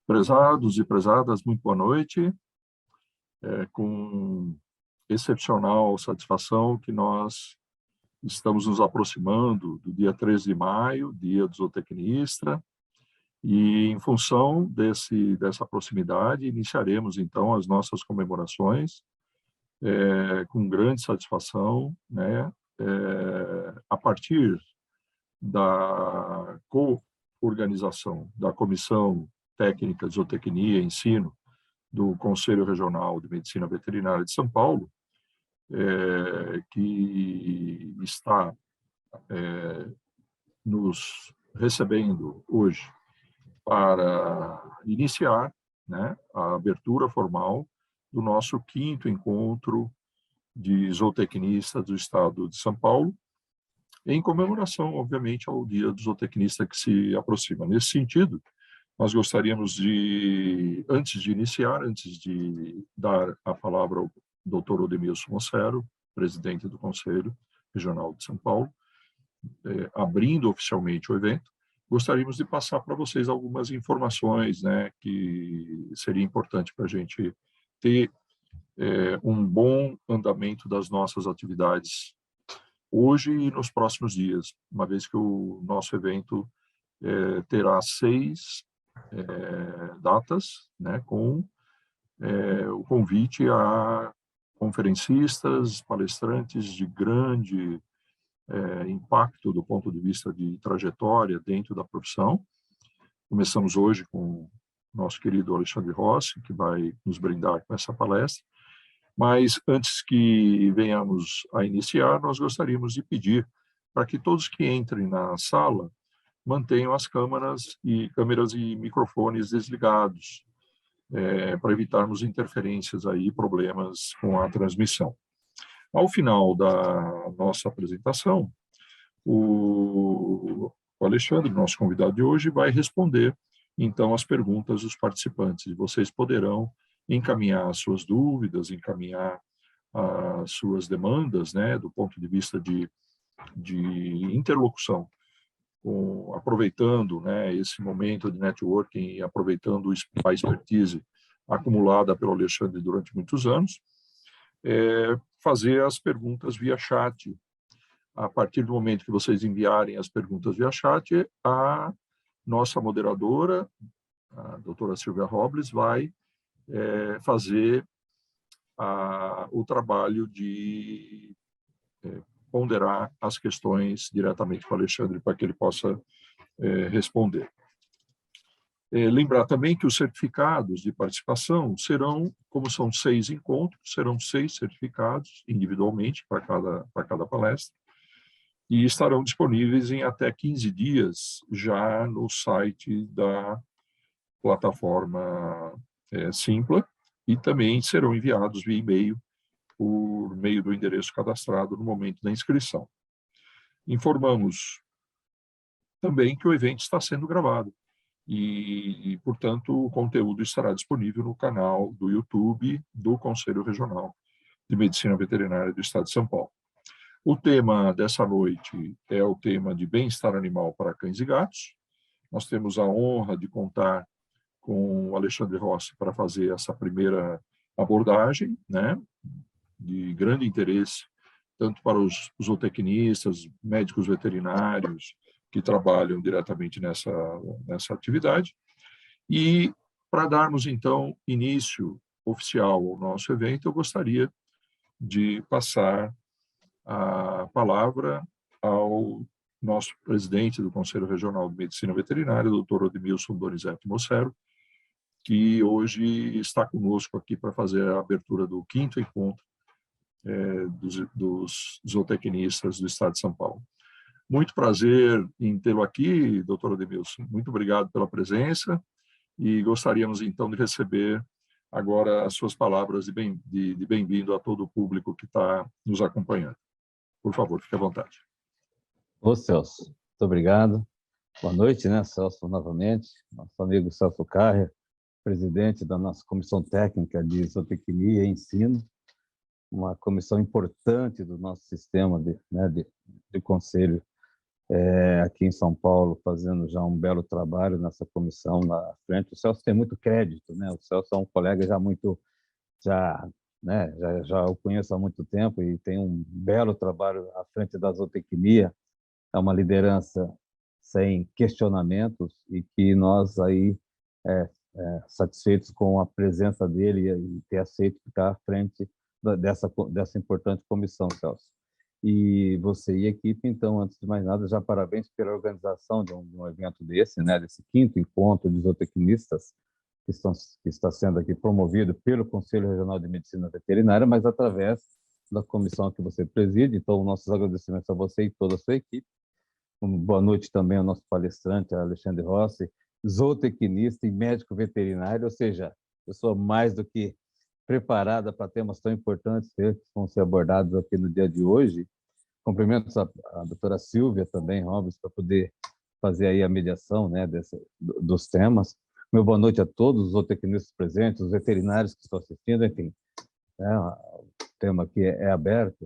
Prezados e prezadas, muito boa noite. Com excepcional satisfação que nós estamos nos aproximando do dia 13 de maio, dia do zootecnista, e em função dessa proximidade, iniciaremos então as nossas comemorações com grande satisfação, né? A partir da co-organização da Comissão Técnica de Zootecnia e Ensino do Conselho Regional de Medicina Veterinária de São Paulo, que está nos recebendo hoje para iniciar, né, a abertura formal do nosso 5º encontro de zootecnistas do estado de São Paulo, em comemoração, obviamente, ao Dia do Zootecnista que se aproxima. Nesse sentido, nós gostaríamos de, antes de dar a palavra ao Dr. Odemilson Mossero, presidente do Conselho Regional de São Paulo, abrindo oficialmente o evento, gostaríamos de passar para vocês algumas informações, né, que seria importante para a gente ter um bom andamento das nossas atividades hoje e nos próximos dias, uma vez que o nosso evento terá 6 datas, né, com o convite a conferencistas, palestrantes de grande impacto do ponto de vista de trajetória dentro da profissão. Começamos hoje com o nosso querido Alexandre Rossi, que vai nos brindar com essa palestra, mas antes que venhamos a iniciar, nós gostaríamos de pedir para que todos que entrem na sala mantenham as câmeras e microfones desligados, para evitarmos interferências aí, problemas com a transmissão. Ao final da nossa apresentação, o Alexandre, nosso convidado de hoje, vai responder, então, as perguntas dos participantes. Vocês poderão encaminhar as suas dúvidas, encaminhar as suas demandas, né, do ponto de vista de interlocução, aproveitando, né, esse momento de networking e aproveitando a expertise acumulada pelo Alexandre durante muitos anos, fazer as perguntas via chat. A partir do momento que vocês enviarem as perguntas via chat, a nossa moderadora, a doutora Silvia Robles, vai fazer o trabalho de ponderar as questões diretamente com o Alexandre para que ele possa responder. Lembrar também que os certificados de participação serão, como são 6 encontros, serão 6 certificados individualmente para cada palestra e estarão disponíveis em até 15 dias já no site da plataforma Simpla e também serão enviados via e-mail por meio do endereço cadastrado no momento da inscrição. Informamos também que o evento está sendo gravado e, portanto, o conteúdo estará disponível no canal do YouTube do Conselho Regional de Medicina Veterinária do Estado de São Paulo. O tema dessa noite é o tema de bem-estar animal para cães e gatos. Nós temos a honra de contar com o Alexandre Rossi para fazer essa primeira abordagem, né, de grande interesse, tanto para os zootecnistas, médicos veterinários, que trabalham diretamente nessa atividade. E, para darmos, então, início oficial ao nosso evento, eu gostaria de passar a palavra ao nosso presidente do Conselho Regional de Medicina Veterinária, Dr. Odemilson Donizete Mossero, que hoje está conosco aqui para fazer a abertura do 5º encontro dos zootecnistas do Estado de São Paulo. Muito prazer em tê-lo aqui, doutor Odemilson. Muito obrigado pela presença e gostaríamos, então, de receber agora as suas palavras de bem-vindo a todo o público que está nos acompanhando. Por favor, fique à vontade. Ô, Celso, muito obrigado. Boa noite, né, Celso, novamente. Nosso amigo Celso Carrer, presidente da nossa Comissão Técnica de Zootecnia e Ensino, uma comissão importante do nosso sistema de conselho aqui em São Paulo, fazendo já um belo trabalho nessa comissão na frente. O Celso tem muito crédito, né? O Celso é um colega já muito, já, né? Já o conheço há muito tempo e tem um belo trabalho à frente da zootecnia. É uma liderança sem questionamentos e que nós aí satisfeitos com a presença dele e ter aceito ficar à frente dessa importante comissão, Celso. E você e a equipe, então, antes de mais nada, já parabéns pela organização de um evento desse, né, desse 5º encontro de zootecnistas que está sendo aqui promovido pelo Conselho Regional de Medicina Veterinária, mas através da comissão que você preside. Então, nossos agradecimentos a você e toda a sua equipe. Boa noite também ao nosso palestrante, Alexandre Rossi, zootecnista e médico veterinário, ou seja, pessoa mais do que preparada para temas tão importantes que vão ser abordados aqui no dia de hoje. Cumprimentos a doutora Silvia também, Robles, para poder fazer aí a mediação, né, dos temas. Meu boa noite a todos os zootecnistas presentes, os veterinários que estão assistindo, enfim, o tema aqui é aberto,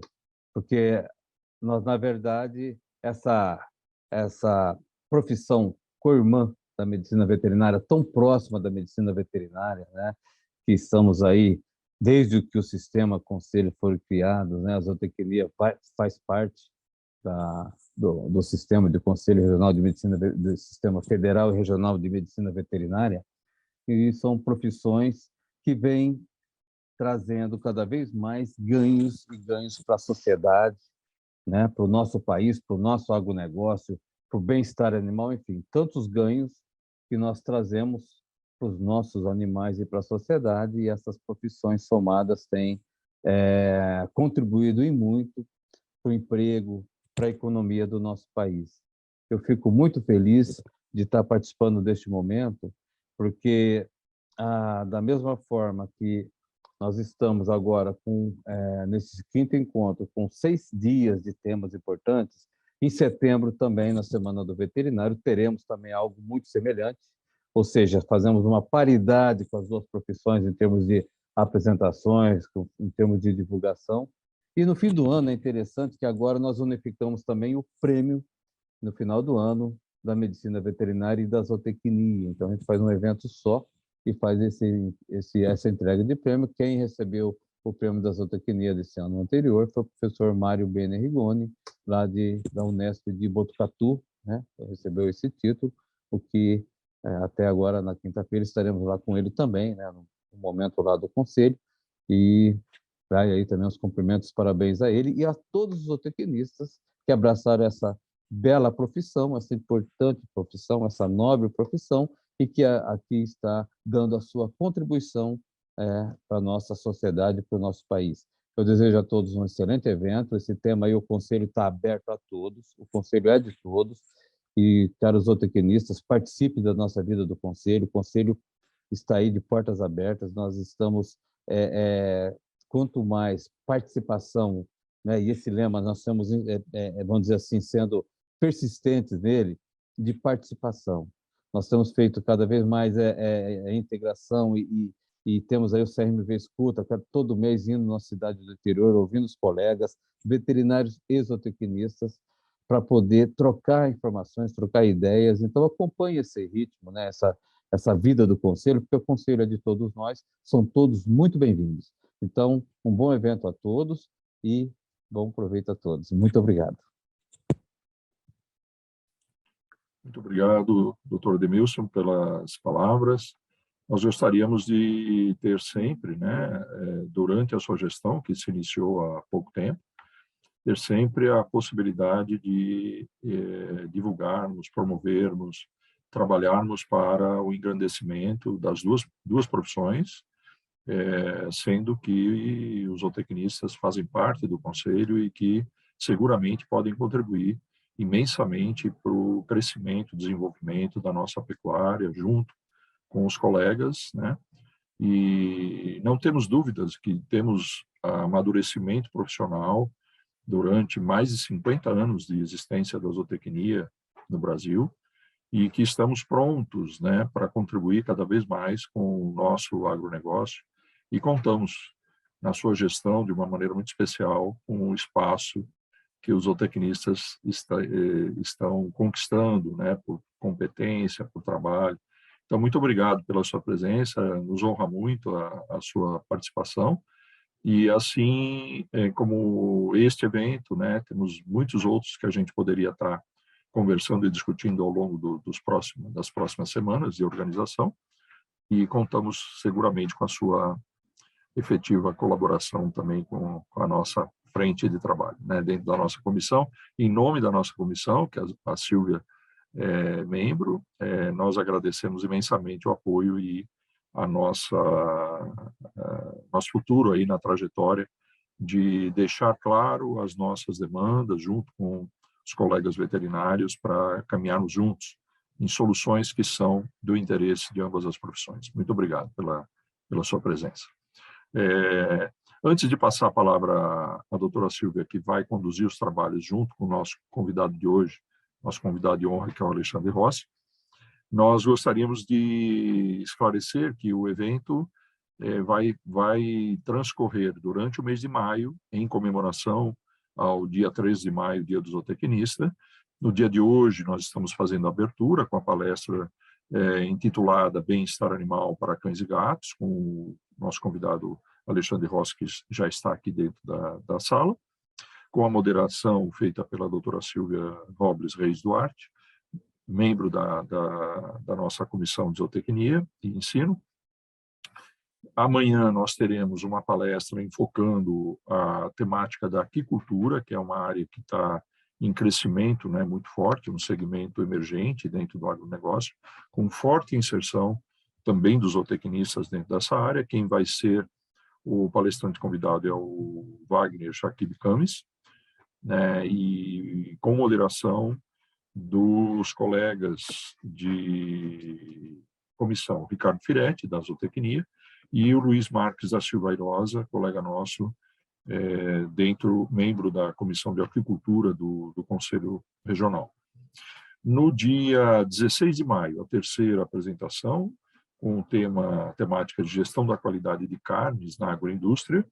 porque nós, na verdade, essa profissão co-irmã da medicina veterinária, tão próxima da medicina veterinária, né, que estamos aí desde que o sistema conselho foi criado, né, a zootecnia faz parte do sistema de Conselho Regional de Medicina, do Sistema Federal e Regional de Medicina Veterinária, e são profissões que vêm trazendo cada vez mais ganhos e ganhos para a sociedade, né, para o nosso país, para o nosso agronegócio, para o bem-estar animal, enfim, tantos ganhos que nós trazemos para os nossos animais e para a sociedade, e essas profissões somadas têm contribuído e muito para o emprego, para a economia do nosso país. Eu fico muito feliz de estar participando deste momento, porque da mesma forma que nós estamos agora nesse 5º encontro com 6 dias de temas importantes. Em setembro também, na Semana do Veterinário, teremos também algo muito semelhante, ou seja, fazemos uma paridade com as duas profissões em termos de apresentações, em termos de divulgação. E no fim do ano é interessante que agora nós unificamos também o prêmio, no final do ano, da medicina veterinária e da zootecnia. Então, a gente faz um evento só e faz essa entrega de prêmio. Quem recebeu o prêmio da zootecnia desse ano anterior foi o professor Mário Bene Rigoni, lá da Unesp de Botucatu, né? Recebeu esse título, o que até agora, na quinta-feira, estaremos lá com ele também, né? No momento lá do conselho, e vai aí também os cumprimentos, parabéns a ele e a todos os zootecnistas que abraçaram essa bela profissão, essa importante profissão, essa nobre profissão, e que aqui está dando a sua contribuição para a nossa sociedade, para o nosso país. Eu desejo a todos um excelente evento. Esse tema aí, o Conselho está aberto a todos, o Conselho é de todos, e, caros zootecnistas, participe da nossa vida do Conselho. O Conselho está aí de portas abertas, nós estamos, quanto mais participação, né, e esse lema, nós estamos, vamos dizer assim, sendo persistentes nele, de participação. Nós temos feito cada vez mais a integração e temos aí o CRMV Escuta, todo mês indo na cidade do interior, ouvindo os colegas, veterinários e zootecnistas, para poder trocar informações, trocar ideias. Então, acompanhe esse ritmo, né? essa vida do Conselho, porque o Conselho é de todos nós, são todos muito bem-vindos. Então, um bom evento a todos e bom proveito a todos. Muito obrigado. Muito obrigado, doutor Edmilson, pelas palavras. Nós gostaríamos de ter sempre, né, durante a sua gestão, que se iniciou há pouco tempo, ter sempre a possibilidade de divulgarmos, promovermos, trabalharmos para o engrandecimento das duas profissões, sendo que os zootecnistas fazem parte do conselho e que seguramente podem contribuir imensamente para o crescimento, desenvolvimento da nossa pecuária, junto com os colegas, né? E não temos dúvidas que temos amadurecimento profissional durante mais de 50 anos de existência da zootecnia no Brasil e que estamos prontos, né, para contribuir cada vez mais com o nosso agronegócio e contamos na sua gestão de uma maneira muito especial com o espaço que os zootecnistas estão conquistando, né, por competência, por trabalho. Então, muito obrigado pela sua presença, nos honra muito a sua participação. E assim, como este evento, né, temos muitos outros que a gente poderia estar conversando e discutindo ao longo das próximas semanas de organização, e contamos seguramente com a sua efetiva colaboração também com a nossa frente de trabalho, né, dentro da nossa comissão. Em nome da nossa comissão, que a Silvia é membro, nós agradecemos imensamente o apoio e nosso futuro aí na trajetória de deixar claro as nossas demandas junto com os colegas veterinários para caminharmos juntos em soluções que são do interesse de ambas as profissões. Muito obrigado pela sua presença. Antes de passar a palavra à doutora Silvia, que vai conduzir os trabalhos junto com o nosso convidado de hoje, nosso convidado de honra, que é o Alexandre Rossi, nós gostaríamos de esclarecer que o evento vai transcorrer durante o mês de maio, em comemoração ao dia 13 de maio, Dia do Zootecnista. No dia de hoje, nós estamos fazendo a abertura com a palestra intitulada Bem-Estar Animal para Cães e Gatos, com o nosso convidado Alexandre Rossi, que já está aqui dentro da sala, com a moderação feita pela doutora Silvia Robles Reis Duarte, membro da nossa Comissão de Zootecnia e Ensino. Amanhã nós teremos uma palestra enfocando a temática da aquicultura, que é uma área que está em crescimento, né, muito forte, um segmento emergente dentro do agronegócio, com forte inserção também dos zootecnistas dentro dessa área. Quem vai ser o palestrante convidado é o Wagner Shakib Camis, né, e com moderação dos colegas de comissão, Ricardo Firetti, da Zootecnia, e o Luiz Marques da Silva Airosa, colega nosso, membro da Comissão de Aquicultura do Conselho Regional. No dia 16 de maio, a terceira apresentação, com a temática de gestão da qualidade de carnes na agroindústria,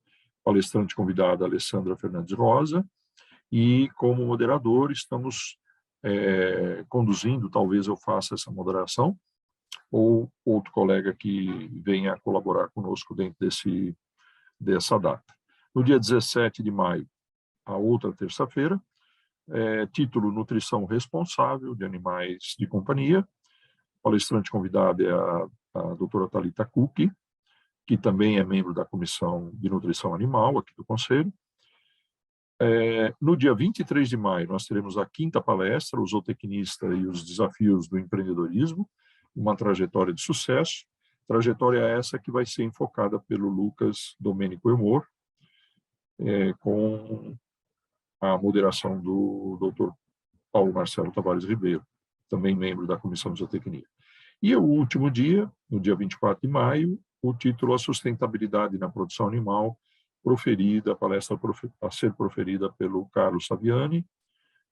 palestrante convidada Alessandra Fernandes Rosa, e como moderador estamos conduzindo, talvez eu faça essa moderação, ou outro colega que venha colaborar conosco dentro dessa data. No dia 17 de maio, a outra terça-feira, título Nutrição Responsável de Animais de Companhia. Palestrante convidada é a doutora Thalita Cook, que também é membro da Comissão de Nutrição Animal aqui do Conselho. No dia 23 de maio, nós teremos a quinta palestra, o zootecnista e os desafios do empreendedorismo, uma trajetória de sucesso, trajetória essa que vai ser enfocada pelo Lucas Domênico Emor, com a moderação do Dr. Paulo Marcelo Tavares Ribeiro, também membro da Comissão de Zootecnia. E o último dia, no dia 24 de maio, o título A Sustentabilidade na Produção Animal, a palestra a ser proferida pelo Carlos Saviani,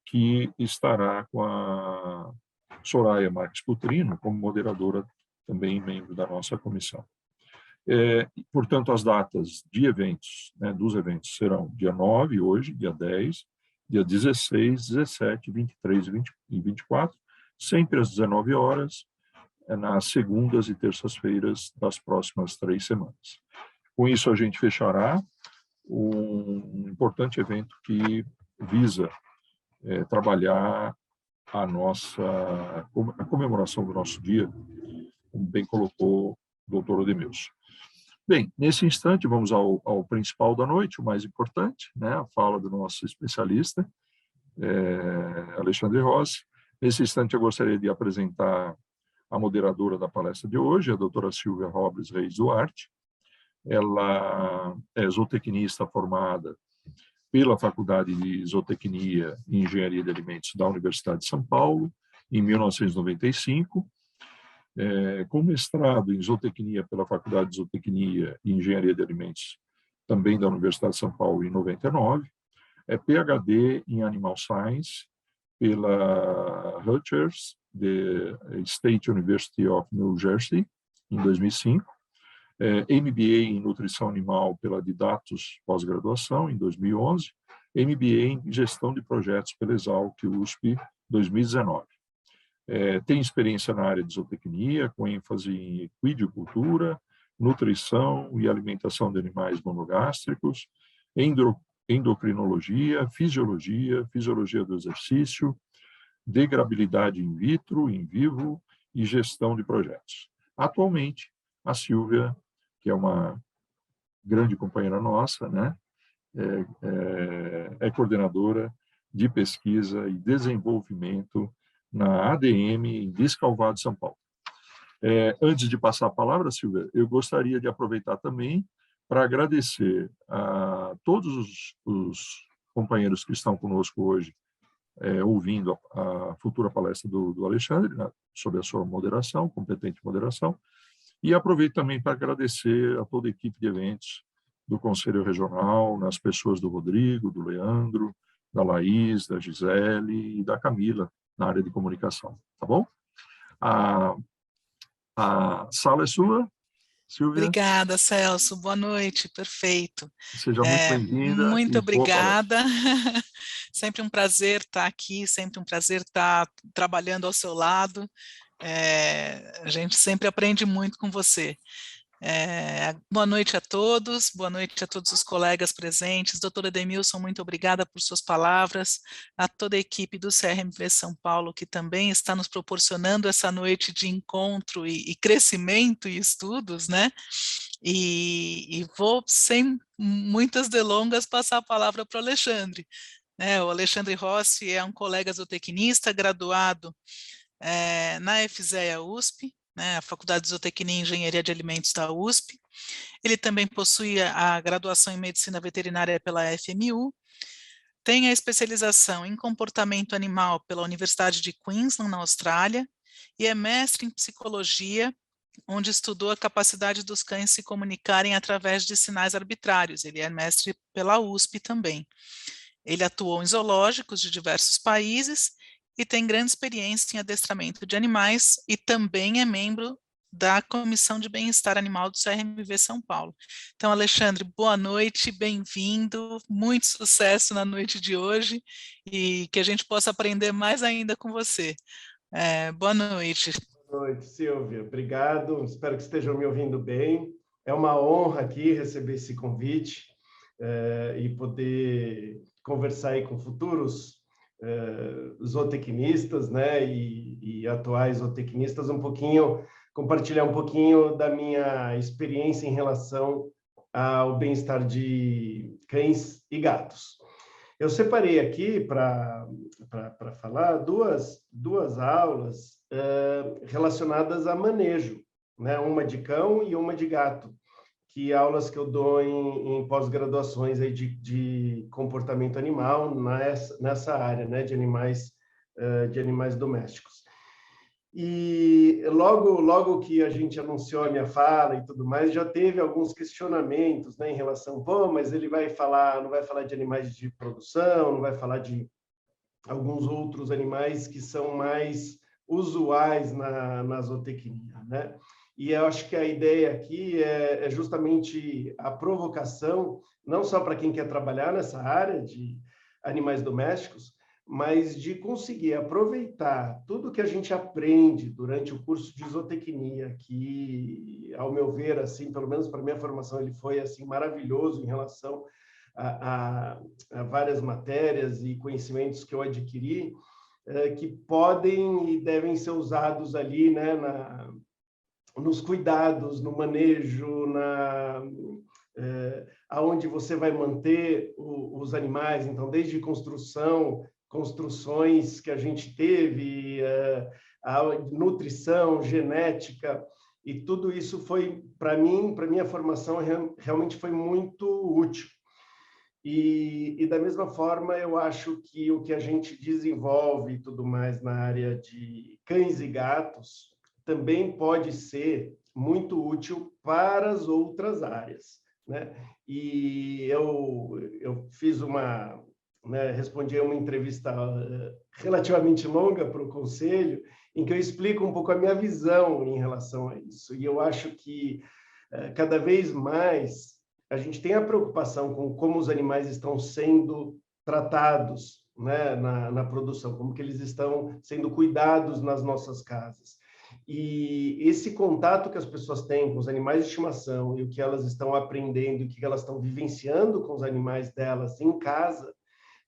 que estará com a Soraya Marques Putrino como moderadora, também membro da nossa comissão. Portanto, as datas de eventos, né, dos eventos serão dia 9, hoje, dia 10, dia 16, 17, 23 e 24, sempre às 19 horas, nas segundas e terças-feiras das próximas 3 semanas. Com isso, a gente fechará um importante evento que visa trabalhar a comemoração do nosso dia, como bem colocou o doutor Odemilson. Bem, nesse instante, vamos ao principal da noite, o mais importante, né, a fala do nosso especialista, Alexandre Rossi. Nesse instante, eu gostaria de apresentar a moderadora da palestra de hoje, a doutora Silvia Robles Reis Duarte. Ela é zootecnista formada pela Faculdade de Zootecnia e Engenharia de Alimentos da Universidade de São Paulo, em 1995, com mestrado em Zootecnia pela Faculdade de Zootecnia e Engenharia de Alimentos, também da Universidade de São Paulo, em 99, é PhD em Animal Science pela Rutgers, the State University of New Jersey, em 2005, MBA em Nutrição Animal pela Didatos pós-graduação, em 2011, MBA em Gestão de Projetos pela Exalc USP 2019. Tem experiência na área de zootecnia, com ênfase em equidicultura, nutrição e alimentação de animais monogástricos, endocrinologia, fisiologia do exercício, degradabilidade in vitro, in vivo e gestão de projetos. Atualmente, a Silvia, que é uma grande companheira nossa, né, é coordenadora de pesquisa e desenvolvimento na ADM em Descalvado, São Paulo. Antes de passar a palavra, Silvia, eu gostaria de aproveitar também para agradecer a todos os companheiros que estão conosco hoje, ouvindo a futura palestra do Alexandre, né, sobre a sua moderação, competente moderação, e aproveito também para agradecer a toda a equipe de eventos do Conselho Regional, nas pessoas do Rodrigo, do Leandro, da Laís, da Gisele e da Camila, na área de comunicação, tá bom? A sala é sua, Silvia. Obrigada, Celso. Boa noite, perfeito. Seja muito bem-vinda. Muito e boa obrigada. Sempre um prazer estar aqui, sempre um prazer estar trabalhando ao seu lado. A gente sempre aprende muito com você. Boa noite a todos, boa noite a todos os colegas presentes. Doutora Edemilson, muito obrigada por suas palavras, a toda a equipe do CRMV São Paulo, que também está nos proporcionando essa noite de encontro e crescimento e estudos, né? E vou, sem muitas delongas, passar a palavra para o Alexandre. O Alexandre Rossi é um colega zootecnista, graduado na FZEA USP, a Faculdade de Zootecnia e Engenharia de Alimentos da USP. Ele também possui a graduação em Medicina Veterinária pela FMU, tem a especialização em Comportamento Animal pela Universidade de Queensland, na Austrália, e é mestre em Psicologia, onde estudou a capacidade dos cães se comunicarem através de sinais arbitrários. Ele é mestre pela USP também. Ele atuou em zoológicos de diversos países e tem grande experiência em adestramento de animais e também é membro da Comissão de Bem-Estar Animal do CRMV São Paulo. Então, Alexandre, boa noite, bem-vindo, muito sucesso na noite de hoje e que a gente possa aprender mais ainda com você. Boa noite. Boa noite, Silvia. Obrigado, espero que estejam me ouvindo bem. É uma honra aqui receber esse convite e poder conversar aí com futuros zootecnistas, né, e atuais zootecnistas, compartilhar um pouquinho da minha experiência em relação ao bem-estar de cães e gatos. Eu separei aqui para falar duas aulas relacionadas a manejo, né, uma de cão e uma de gato, que aulas que eu dou em pós-graduações aí de comportamento animal nessa área, né, de animais domésticos. E logo que a gente anunciou a minha fala e tudo mais, já teve alguns questionamentos, né, em relação, mas ele não vai falar de animais de produção, não vai falar de alguns outros animais que são mais usuais na zootecnia, né? E eu acho que a ideia aqui é justamente a provocação, não só para quem quer trabalhar nessa área de animais domésticos, mas de conseguir aproveitar tudo que a gente aprende durante o curso de zootecnia, que, ao meu ver, assim, pelo menos para minha formação, ele foi assim maravilhoso em relação a várias matérias e conhecimentos que eu adquiri, que podem e devem ser usados ali, né, nos cuidados, no manejo, aonde você vai manter os animais, então, desde construções que a gente teve, a nutrição, genética, e tudo isso foi, para mim, para minha formação, realmente foi muito útil. E da mesma forma, eu acho que o que a gente desenvolve e tudo mais na área de cães e gatos também pode ser muito útil para as outras áreas, né? E eu fiz respondi a uma entrevista relativamente longa para o Conselho, em que eu explico um pouco a minha visão em relação a isso. E eu acho que cada vez mais a gente tem a preocupação com como os animais estão sendo tratados, né, na produção, como que eles estão sendo cuidados nas nossas casas. E esse contato que as pessoas têm com os animais de estimação e o que elas estão aprendendo, o que elas estão vivenciando com os animais delas em casa,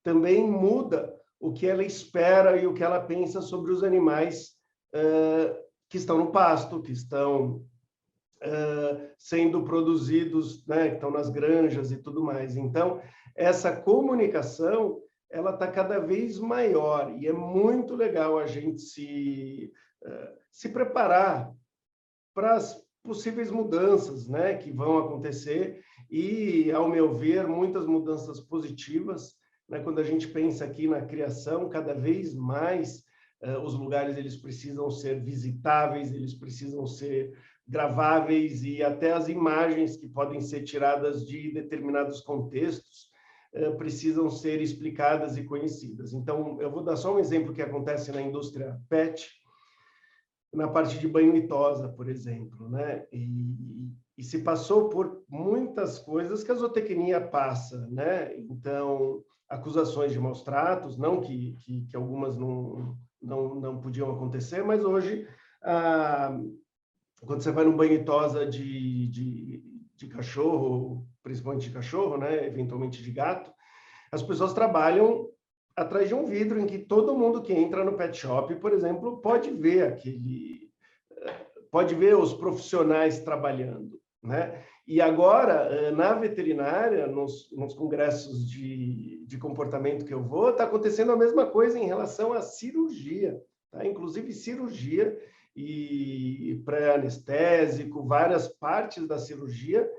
também muda o que ela espera e o que ela pensa sobre os animais que estão no pasto, que estão sendo produzidos, né, que estão nas granjas e tudo mais. Então, essa comunicação, ela está cada vez maior e é muito legal a gente se preparar para as possíveis mudanças, né, que vão acontecer e, ao meu ver, muitas mudanças positivas, né, quando a gente pensa aqui na criação, cada vez mais os lugares eles precisam ser visitáveis, eles precisam ser graváveis e até as imagens que podem ser tiradas de determinados contextos precisam ser explicadas e conhecidas. Então, eu vou dar só um exemplo que acontece na indústria pet, na parte de banho e tosa, por exemplo, né? E se passou por muitas coisas que a zootecnia passa, né? Então, acusações de maus tratos, não que algumas não podiam acontecer, mas hoje, quando você vai no banho e tosa de cachorro, principalmente de cachorro, né? Eventualmente de gato, as pessoas trabalham atrás de um vidro em que todo mundo que entra no pet shop, por exemplo, pode ver os profissionais trabalhando, né? E agora, na veterinária, nos congressos de comportamento que eu vou, está acontecendo a mesma coisa em relação à cirurgia, tá? Inclusive cirurgia e pré-anestésico, várias partes da cirurgia,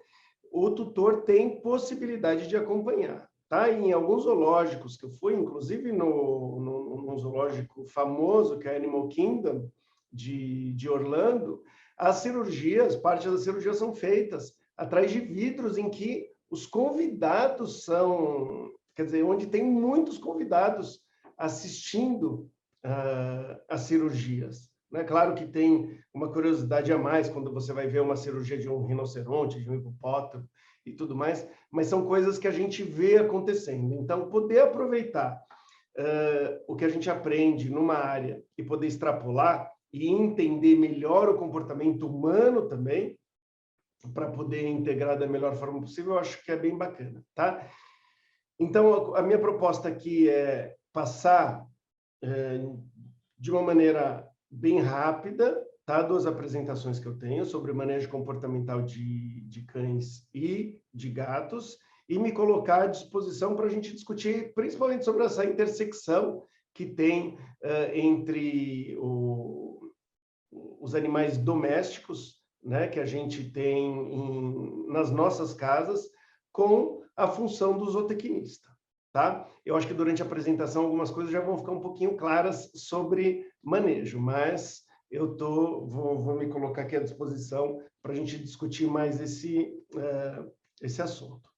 o tutor tem possibilidade de acompanhar. Tá? Em alguns zoológicos que eu fui, inclusive num zoológico famoso, que é Animal Kingdom, de Orlando, as cirurgias, parte das cirurgias são feitas atrás de vidros em que os convidados são, quer dizer, onde tem muitos convidados assistindo as cirurgias. Né? Claro que tem uma curiosidade a mais quando você vai ver uma cirurgia de um rinoceronte, de um hipopótamo e tudo mais, mas são coisas que a gente vê acontecendo. Então, poder aproveitar o que a gente aprende numa área e poder extrapolar e entender melhor o comportamento humano também, para poder integrar da melhor forma possível, eu acho que é bem bacana, tá? Então, a minha proposta aqui é passar de uma maneira bem rápida, tá? 2 apresentações que eu tenho sobre o manejo comportamental de cães e de gatos, e me colocar à disposição para a gente discutir, principalmente sobre essa intersecção que tem entre os animais domésticos, né, que a gente tem nas nossas casas, com a função do zootecnista. Tá? Eu acho que durante a apresentação algumas coisas já vão ficar um pouquinho claras sobre manejo, mas eu vou me colocar aqui à disposição para a gente discutir mais esse assunto.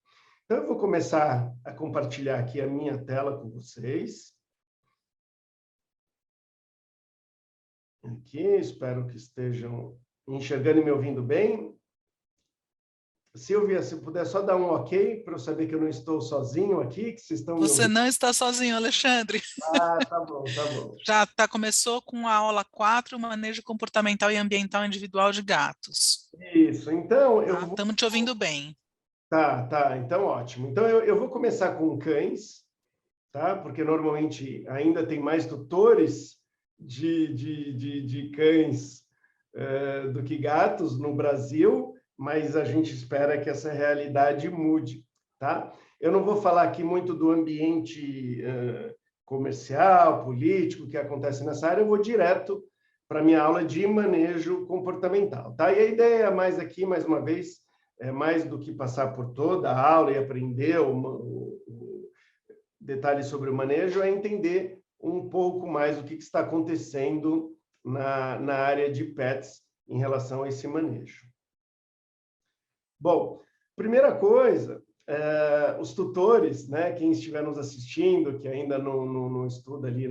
Então, eu vou começar a compartilhar aqui a minha tela com vocês. Aqui, espero que estejam enxergando e me ouvindo bem. Silvia, se puder só dar um ok para eu saber que eu não estou sozinho aqui, que vocês estão... Você não está sozinho, Alexandre. Ah, tá bom, tá bom. Já começou com a aula 4, manejo comportamental e ambiental individual de gatos. Isso, então... Estamos te ouvindo bem. Tá, então ótimo. Então eu vou começar com cães, tá? Porque normalmente ainda tem mais tutores de cães do que gatos no Brasil, mas a gente espera que essa realidade mude, tá? Eu não vou falar aqui muito do ambiente comercial, político, que acontece nessa área, eu vou direto para a minha aula de manejo comportamental, tá? E a ideia mais aqui, mais uma vez, é mais do que passar por toda a aula e aprender detalhes sobre o manejo, é entender um pouco mais o que está acontecendo na área de pets em relação a esse manejo. Bom, primeira coisa, os tutores, né, quem estiver nos assistindo, que ainda não estuda ali,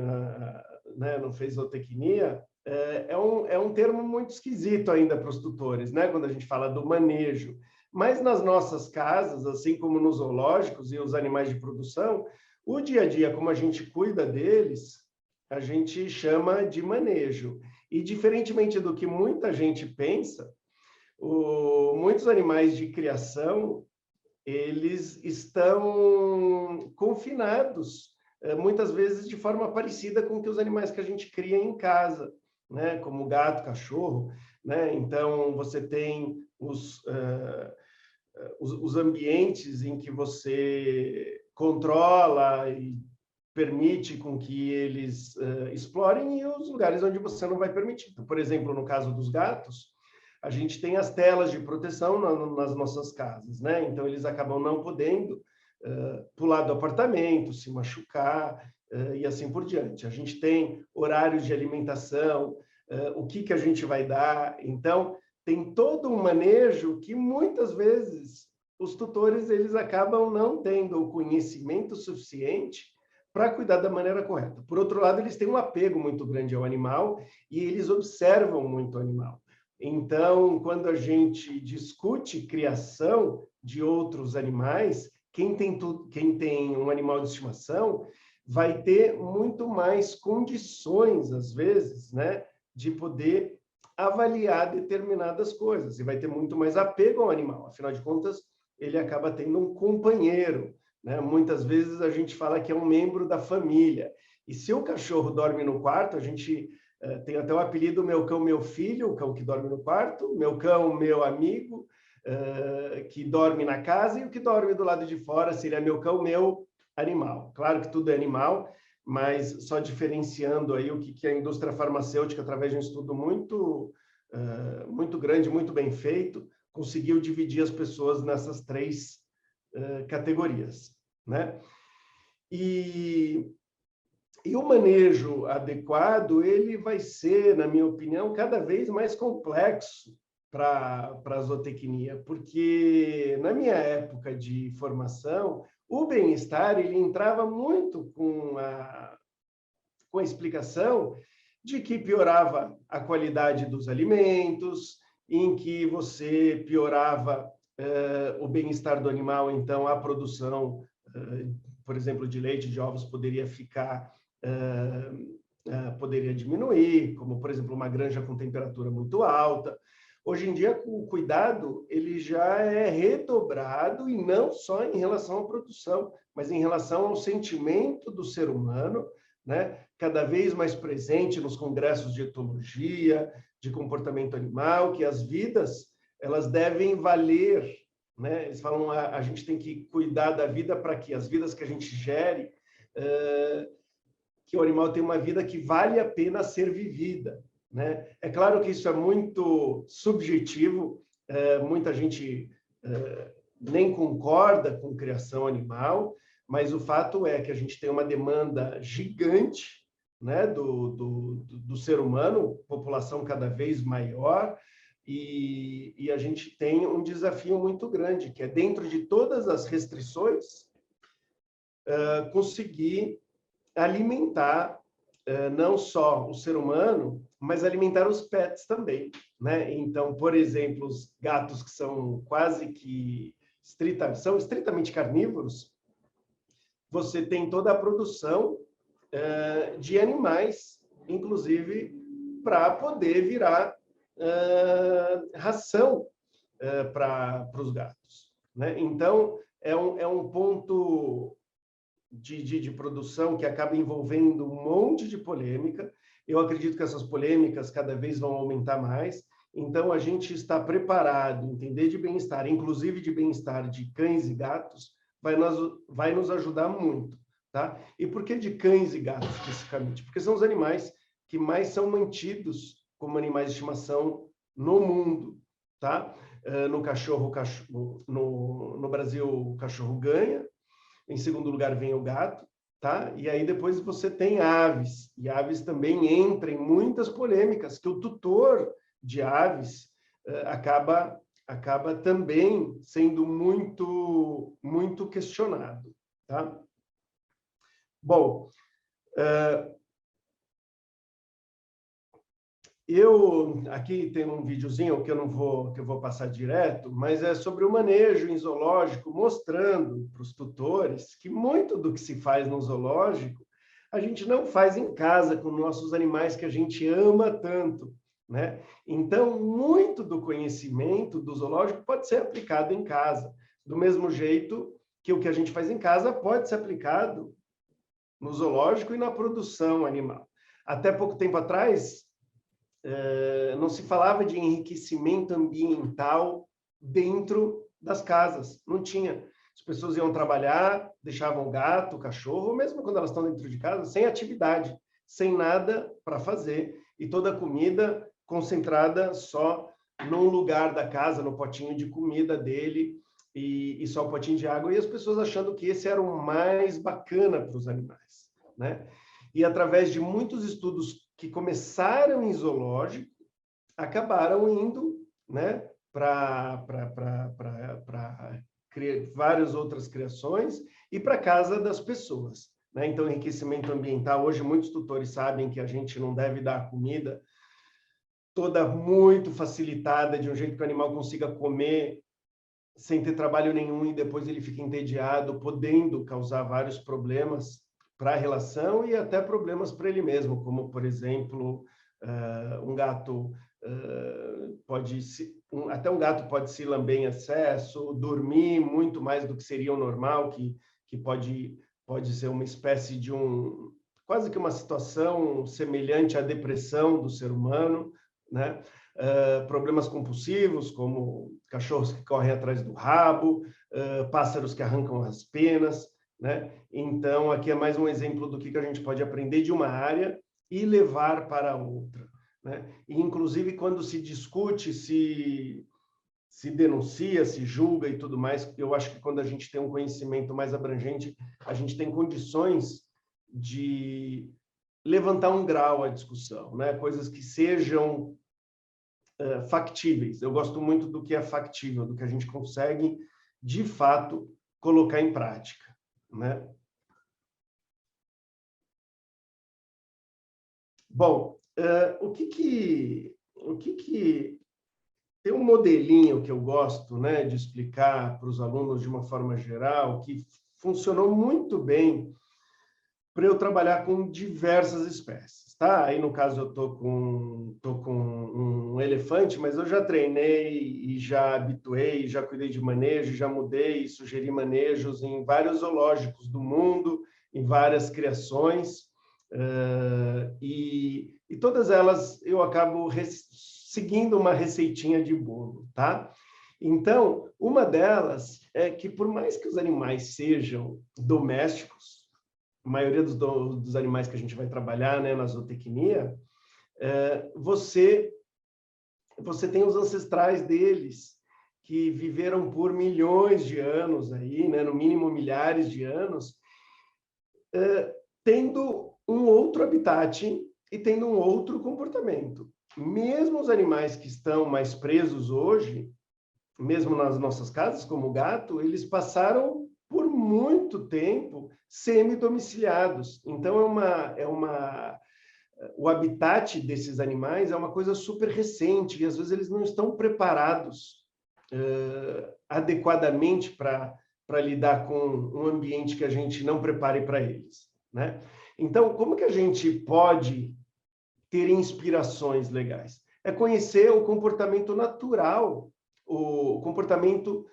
né, não fez zootecnia, é um termo muito esquisito ainda para os tutores, né, quando a gente fala do manejo. Mas nas nossas casas, assim como nos zoológicos e os animais de produção, O dia a dia, como a gente cuida deles, a gente chama de manejo. E, diferentemente do que muita gente pensa, muitos animais de criação, eles estão confinados, muitas vezes de forma parecida com que os animais que a gente cria em casa, né? Como gato, cachorro, né? Então, você tem os ambientes em que você controla e permite com que eles explorem e os lugares onde você não vai permitir. Então, por exemplo, no caso dos gatos, a gente tem as telas de proteção nas nossas casas, né? Então, eles acabam não podendo pular do apartamento, se machucar e assim por diante. A gente tem horários de alimentação, o que a gente vai dar. Então, tem todo um manejo que muitas vezes os tutores eles acabam não tendo o conhecimento suficiente para cuidar da maneira correta. Por outro lado, eles têm um apego muito grande ao animal e eles observam muito o animal. Então, quando a gente discute criação de outros animais, quem tem um animal de estimação vai ter muito mais condições, às vezes, né, de poder avaliar determinadas coisas e vai ter muito mais apego ao animal. Afinal de contas, ele acaba tendo um companheiro, né? Muitas vezes a gente fala que é um membro da família. E se o cachorro dorme no quarto, a gente tem até o apelido meu cão, meu filho, o cão que dorme no quarto, meu cão, meu amigo, que dorme na casa, e o que dorme do lado de fora seria meu cão, meu animal. Claro que tudo é animal, mas só diferenciando aí o que a indústria farmacêutica, através de um estudo muito grande, muito bem feito, conseguiu dividir as pessoas nessas três categorias, né? E o manejo adequado, ele vai ser, na minha opinião, cada vez mais complexo para a zootecnia, porque na minha época de formação, o bem-estar ele entrava muito com a explicação de que piorava a qualidade dos alimentos, em que você piorava o bem-estar do animal, então a produção, por exemplo, de leite, de ovos, poderia diminuir, como, por exemplo, uma granja com temperatura muito alta. Hoje em dia, o cuidado ele já é redobrado, e não só em relação à produção, mas em relação ao sentimento do ser humano, né? Cada vez mais presente nos congressos de etologia, de comportamento animal, que as vidas elas devem valer, né? Eles falam a gente tem que cuidar da vida para que as vidas que a gente gere, que o animal tenha uma vida que vale a pena ser vivida, né? É claro que isso é muito subjetivo, muita gente nem concorda com criação animal, mas o fato é que a gente tem uma demanda gigante, né, do ser humano, população cada vez maior, e a gente tem um desafio muito grande, que é, dentro de todas as restrições, conseguir alimentar não só o ser humano, mas alimentar os pets também, né? Então, por exemplo, os gatos que são quase que são estritamente carnívoros, você tem toda a produção de animais, inclusive para poder virar ração para os gatos, né? Então, é um ponto de produção que acaba envolvendo um monte de polêmica. Eu acredito que essas polêmicas cada vez vão aumentar mais. Então, a gente está preparado, entender de bem-estar, inclusive de bem-estar de cães e gatos, vai nos ajudar muito, tá? E por que de cães e gatos, especificamente? Porque são os animais que mais são mantidos como animais de estimação no mundo, tá? No Brasil, o cachorro ganha. Em segundo lugar vem o gato, tá? E aí depois você tem aves, e aves também entram em muitas polêmicas, que o tutor de aves acaba também sendo muito questionado, tá? Bom, Aqui tem um videozinho que eu vou passar direto, mas é sobre o manejo em zoológico, mostrando para os tutores que muito do que se faz no zoológico a gente não faz em casa com nossos animais que a gente ama tanto, né? Então, muito do conhecimento do zoológico pode ser aplicado em casa, do mesmo jeito que o que a gente faz em casa pode ser aplicado no zoológico e na produção animal. Até pouco tempo atrás, não se falava de enriquecimento ambiental dentro das casas, não tinha. As pessoas iam trabalhar, deixavam o gato, o cachorro, ou mesmo quando elas estão dentro de casa, sem atividade, sem nada para fazer, e toda a comida concentrada só num lugar da casa, no potinho de comida dele, e só o potinho de água, e as pessoas achando que esse era o mais bacana para os animais, né? E através de muitos estudos que começaram em zoológico, acabaram indo, né, para várias outras criações e para a casa das pessoas, né? Então, enriquecimento ambiental, hoje muitos tutores sabem que a gente não deve dar a comida toda muito facilitada, de um jeito que o animal consiga comer sem ter trabalho nenhum e depois ele fica entediado, podendo causar vários problemas para a relação e até problemas para ele mesmo, como, por exemplo, um gato até um gato pode se lamber em excesso, dormir muito mais do que seria o normal, que pode ser uma espécie de quase que uma situação semelhante à depressão do ser humano, né? Problemas compulsivos, como cachorros que correm atrás do rabo, pássaros que arrancam as penas, né? Então, aqui é mais um exemplo do que a gente pode aprender de uma área e levar para outra, né? E, inclusive, quando se discute, se denuncia, se julga e tudo mais, eu acho que quando a gente tem um conhecimento mais abrangente, a gente tem condições de levantar um grau à discussão, né? Coisas que sejam factíveis. Eu gosto muito do que é factível, do que a gente consegue, de fato, colocar em prática, né? Bom, o que tem um modelinho que eu gosto, né, de explicar para os alunos de uma forma geral, que funcionou muito bem para eu trabalhar com diversas espécies, tá? Aí, no caso, eu tô com um elefante, mas eu já treinei e já habituei, já cuidei de manejo, já mudei e sugeri manejos em vários zoológicos do mundo, em várias criações, e todas elas eu acabo seguindo uma receitinha de bolo, tá? Então, uma delas é que, por mais que os animais sejam domésticos, a maioria dos animais que a gente vai trabalhar, né, na zootecnia, você tem os ancestrais deles, que viveram por milhões de anos, aí, né, no mínimo milhares de anos, tendo um outro habitat e tendo um outro comportamento. Mesmo os animais que estão mais presos hoje, mesmo nas nossas casas, como o gato, eles passaram por muito tempo semi-domiciliados. Então, o habitat desses animais é uma coisa super recente e, às vezes, eles não estão preparados adequadamente para lidar com um ambiente que a gente não prepare para eles, né? Então, como que a gente pode ter inspirações legais? É conhecer o comportamento natural, o comportamento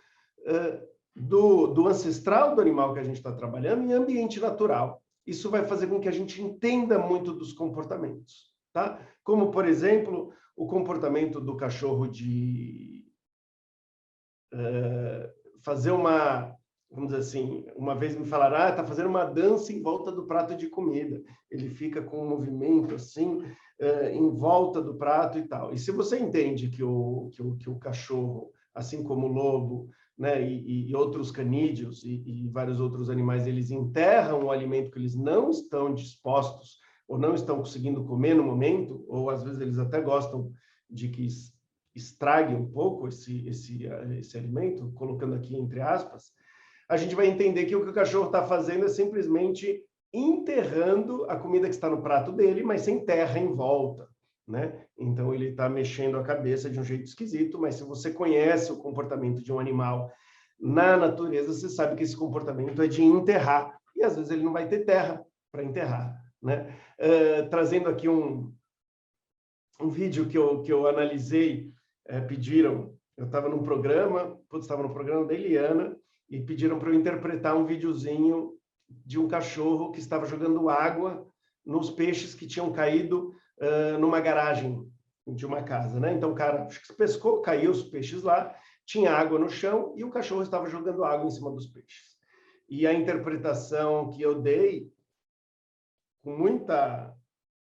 do ancestral do animal que a gente está trabalhando em ambiente natural. Isso vai fazer com que a gente entenda muito dos comportamentos, tá? Como, por exemplo, o comportamento do cachorro de fazer vamos dizer assim, uma vez me falaram, está fazendo uma dança em volta do prato de comida. Ele fica com um movimento assim, em volta do prato e tal. E se você entende que o cachorro, assim como o lobo, né, e outros canídeos e vários outros animais, eles enterram o alimento que eles não estão dispostos ou não estão conseguindo comer no momento, ou às vezes eles até gostam de que estrague um pouco esse alimento, colocando aqui entre aspas, a gente vai entender que o que o cachorro está fazendo é simplesmente enterrando a comida que está no prato dele, mas sem terra em volta, né? Então, ele está mexendo a cabeça de um jeito esquisito, mas se você conhece o comportamento de um animal na natureza, você sabe que esse comportamento é de enterrar, e às vezes ele não vai ter terra para enterrar, né? Trazendo aqui um vídeo que eu analisei, pediram, eu estava no programa da Eliana, e pediram para eu interpretar um videozinho de um cachorro que estava jogando água nos peixes que tinham caído numa garagem de uma casa, né? Então, o cara pescou, caiu os peixes lá, tinha água no chão e o cachorro estava jogando água em cima dos peixes. E a interpretação que eu dei, com muita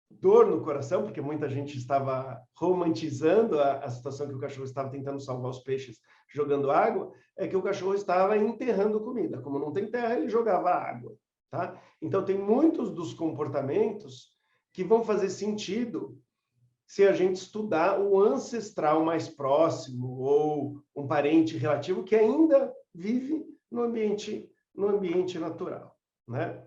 dor no coração, porque muita gente estava romantizando a situação que o cachorro estava tentando salvar os peixes jogando água, é que o cachorro estava enterrando comida. Como não tem terra, ele jogava água, tá? Então, tem muitos dos comportamentos que vão fazer sentido se a gente estudar o ancestral mais próximo ou um parente relativo que ainda vive no ambiente natural, né?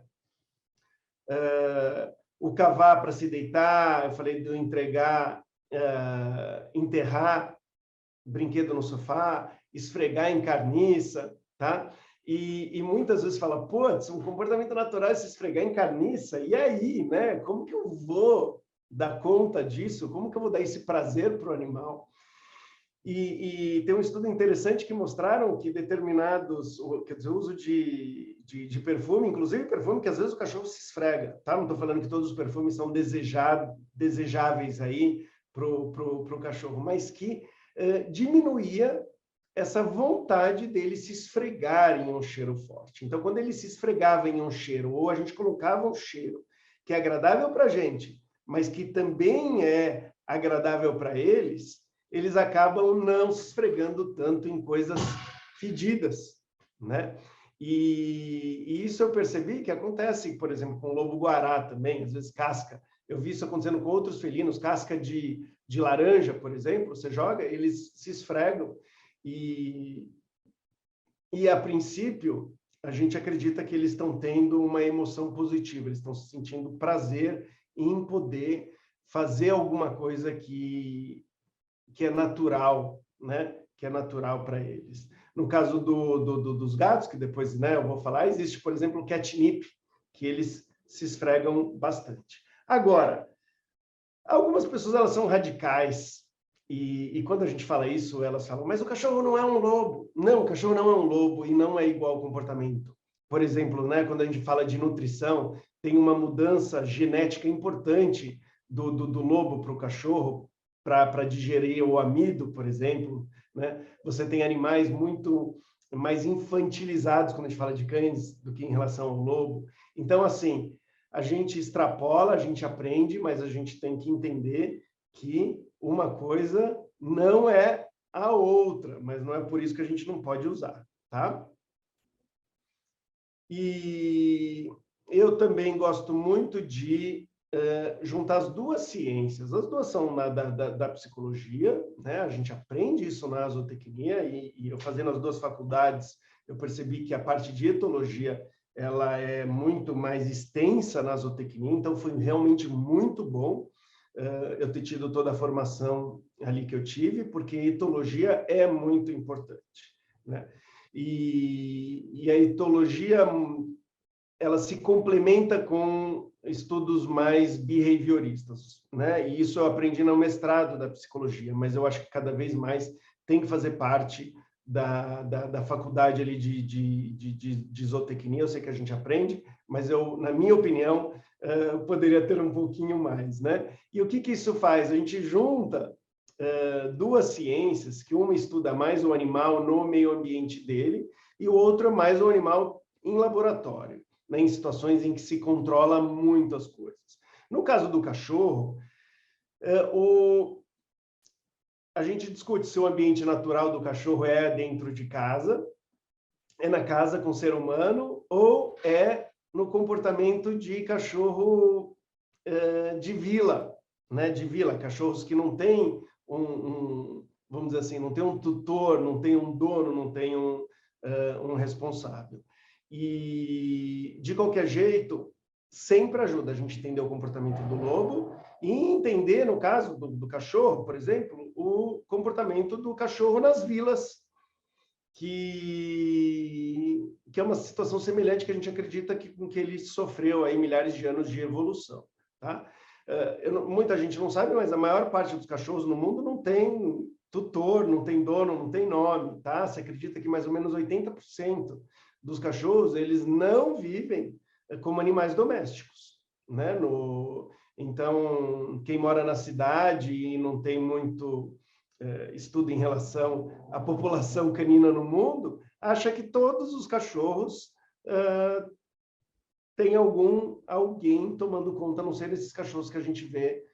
O cavar para se deitar, eu falei de entregar, enterrar brinquedo no sofá, esfregar em carniça, tá? E muitas vezes fala, putz, um comportamento natural é se esfregar em carniça, e aí, né? Como que eu vou dar conta disso? Como que eu vou dar esse prazer para o animal? E tem um estudo interessante que mostraram que determinados, quer dizer, o uso de perfume, inclusive perfume que às vezes o cachorro se esfrega, tá? Não estou falando que todos os perfumes são desejáveis aí pro cachorro, mas que diminuía essa vontade dele se esfregar em um cheiro forte. Então, quando ele se esfregava em um cheiro, ou a gente colocava um cheiro que é agradável para a gente, mas que também é agradável para eles acabam não se esfregando tanto em coisas fedidas, né? E isso eu percebi que acontece, por exemplo, com o lobo-guará também, às vezes casca. Eu vi isso acontecendo com outros felinos, casca de laranja, por exemplo, você joga, eles se esfregam e a princípio, a gente acredita que eles estão tendo uma emoção positiva, eles estão sentindo prazer em poder fazer alguma coisa que é natural, né? Que é natural para eles. No caso dos gatos, que depois, né, eu vou falar, existe, por exemplo, o catnip, que eles se esfregam bastante. Agora, algumas pessoas elas são radicais e quando a gente fala isso, elas falam, mas o cachorro não é um lobo. Não, o cachorro não é um lobo e não é igual ao comportamento. Por exemplo, né, quando a gente fala de nutrição, tem uma mudança genética importante do lobo para o cachorro, para digerir o amido, por exemplo, né? Você tem animais muito mais infantilizados quando a gente fala de cães do que em relação ao lobo. Então, assim, a gente extrapola, a gente aprende, mas a gente tem que entender que uma coisa não é a outra, mas não é por isso que a gente não pode usar, tá? E eu também gosto muito de juntar as duas ciências. As duas são da psicologia, né? A gente aprende isso na zootecnia e eu fazendo as duas faculdades, eu percebi que a parte de etologia ela é muito mais extensa na zootecnia, então foi realmente muito bom eu ter tido toda a formação ali que eu tive, porque etologia é muito importante, né? E a etologia ela se complementa com estudos mais behavioristas, né? E isso eu aprendi no mestrado da psicologia, mas eu acho que cada vez mais tem que fazer parte da faculdade ali de zootecnia. Eu sei que a gente aprende, mas eu, na minha opinião, poderia ter um pouquinho mais, né? E o que isso faz? A gente junta duas ciências, que uma estuda mais o animal no meio ambiente dele e o outro mais o animal em laboratório, né, em situações em que se controla muitas coisas. No caso do cachorro, a gente discute se o ambiente natural do cachorro é dentro de casa, é na casa com o ser humano, ou é no comportamento de cachorro de vila, né? De vila, cachorros que não têm vamos dizer assim, não tem um tutor, não tem um dono, não tem um responsável. E, de qualquer jeito, sempre ajuda a gente entender o comportamento do lobo E entender, no caso do cachorro, por exemplo, o comportamento do cachorro nas vilas, que é uma situação semelhante que a gente acredita que ele sofreu aí milhares de anos de evolução, tá? Muita gente não sabe, mas a maior parte dos cachorros no mundo não tem tutor, não tem dono, não tem nome, tá? Se acredita que mais ou menos 80% dos cachorros, eles não vivem como animais domésticos, né? Então, quem mora na cidade e não tem muito estudo em relação à população canina no mundo, acha que todos os cachorros têm alguém tomando conta, a não ser desses cachorros que a gente vê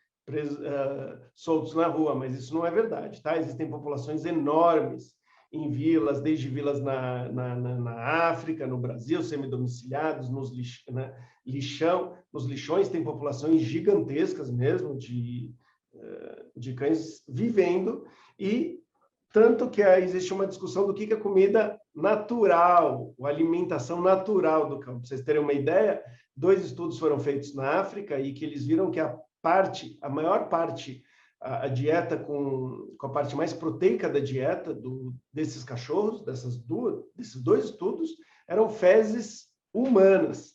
soltos na rua, mas isso não é verdade, tá? Existem populações enormes em vilas, desde vilas na África, no Brasil, semidomiciliados, nos lixões tem populações gigantescas mesmo de cães vivendo, e tanto que existe uma discussão do que é comida natural, a alimentação natural do cão. Para vocês terem uma ideia, 2 estudos foram feitos na África e que eles viram que a maior parte, a dieta com a parte mais proteica da dieta desses cachorros, desses 2 estudos, eram fezes humanas,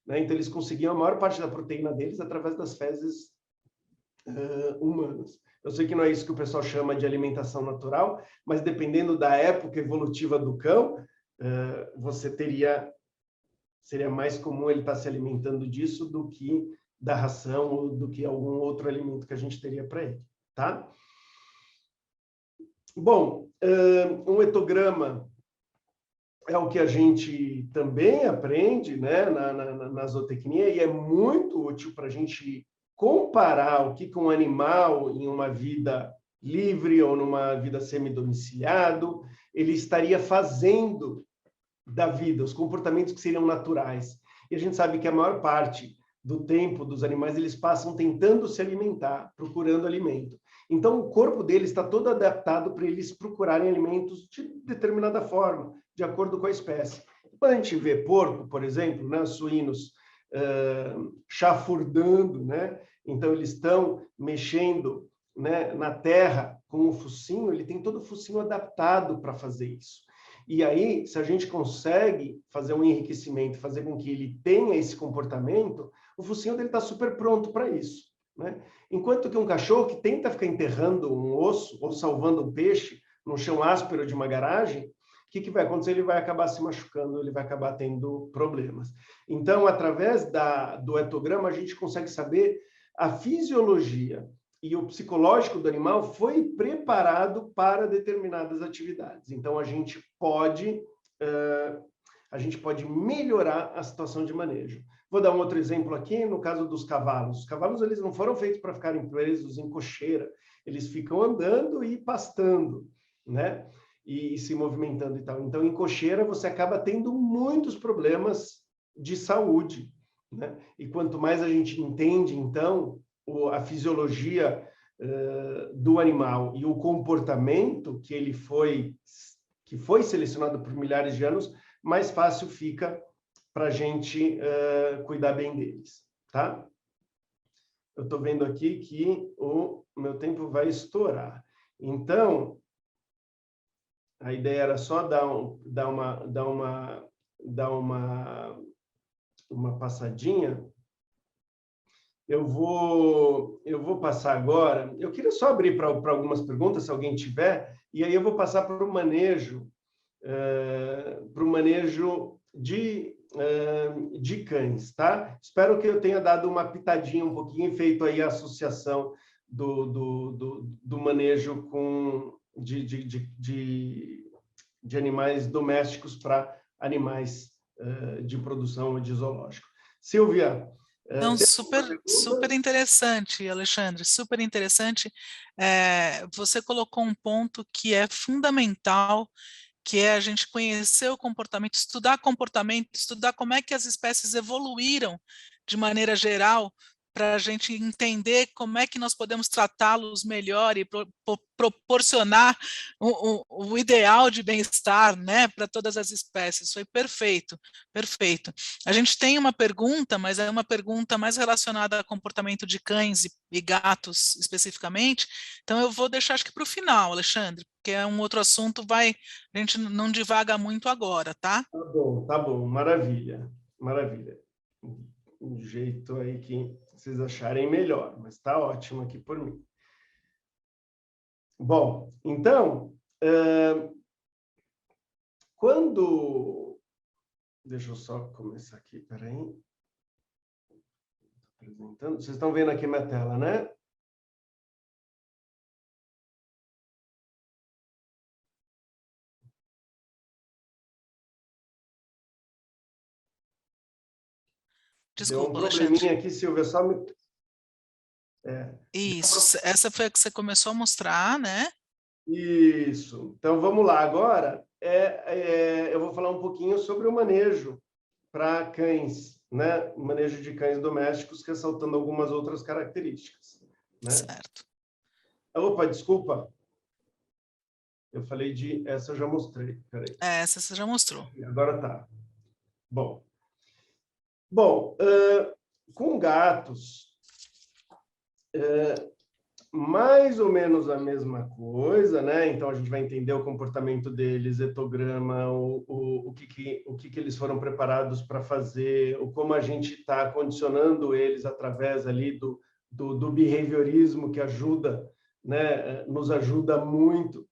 né? Então, eles conseguiam a maior parte da proteína deles através das fezes humanas. Eu sei que não é isso que o pessoal chama de alimentação natural, mas dependendo da época evolutiva do cão, seria mais comum ele estar se alimentando disso do que da ração ou do que algum outro alimento que a gente teria para ele, tá? Bom, um etograma é o que a gente também aprende, né, na zootecnia, e é muito útil para a gente comparar o que um animal em uma vida livre ou numa vida semidomiciliado ele estaria fazendo da vida, os comportamentos que seriam naturais. E a gente sabe que a maior parte do tempo dos animais eles passam tentando se alimentar, procurando alimento. Então, o corpo deles está todo adaptado para eles procurarem alimentos de determinada forma, de acordo com a espécie. Quando a gente vê porco, por exemplo, né, suínos chafurdando, né? Então eles estão mexendo, né, na terra com o focinho, ele tem todo o focinho adaptado para fazer isso. E aí, se a gente consegue fazer um enriquecimento, fazer com que ele tenha esse comportamento, o focinho dele está super pronto para isso, né? Enquanto que um cachorro que tenta ficar enterrando um osso ou salvando um peixe no chão áspero de uma garagem, o que vai acontecer? Ele vai acabar se machucando, ele vai acabar tendo problemas. Então, através do etograma, a gente consegue saber a fisiologia e o psicológico do animal foi preparado para determinadas atividades. Então, a gente pode melhorar a situação de manejo. Vou dar um outro exemplo aqui, no caso dos cavalos. Os cavalos eles não foram feitos para ficarem presos em cocheira, eles ficam andando e pastando, né? E se movimentando e tal. Então, em cocheira, você acaba tendo muitos problemas de saúde, né? E quanto mais a gente entende, então, a fisiologia do animal e o comportamento que foi selecionado por milhares de anos, mais fácil fica para a gente cuidar bem deles, tá? Eu estou vendo aqui que o meu tempo vai estourar. Então, a ideia era só dar uma passadinha. Eu vou passar agora. Eu queria só abrir para algumas perguntas, se alguém tiver, e aí eu vou passar para o manejo de cães, tá? Espero que eu tenha dado uma pitadinha um pouquinho e feito aí a associação do manejo de animais domésticos para animais de produção ou de zoológico. Silvia, não, super interessante, Alexandre, super interessante. Você colocou um ponto que é fundamental, que é a gente conhecer o comportamento, estudar como é que as espécies evoluíram de maneira geral para a gente entender como é que nós podemos tratá-los melhor e proporcionar o ideal de bem-estar, né, para todas as espécies. Foi perfeito, perfeito. A gente tem uma pergunta, mas é uma pergunta mais relacionada a comportamento de cães e gatos especificamente, então eu vou deixar acho que para o final, Alexandre, porque é um outro assunto, a gente não divaga muito agora, tá? Tá bom, maravilha, maravilha. Um jeito aí que vocês acharem melhor, mas está ótimo aqui por mim. Bom, então, quando... Deixa eu só começar aqui, peraí. Apresentando. Vocês estão vendo aqui minha tela, né? Deu um Desculpa, probleminha Alexandre. aqui, Silvia, só me... Isso, essa foi a que você começou a mostrar, né? Isso. Então, vamos lá. Agora, eu vou falar um pouquinho sobre o manejo para cães, né? O manejo de cães domésticos, ressaltando algumas outras características, né? Certo. Opa, desculpa. Eu falei de... Essa eu já mostrei. Peraí. Essa você já mostrou. Agora tá. Bom, com gatos, mais ou menos a mesma coisa, né? Então, a gente vai entender o comportamento deles, etograma, o que eles foram preparados para fazer, como a gente está condicionando eles através ali do behaviorismo, que ajuda, né? Nos ajuda muito.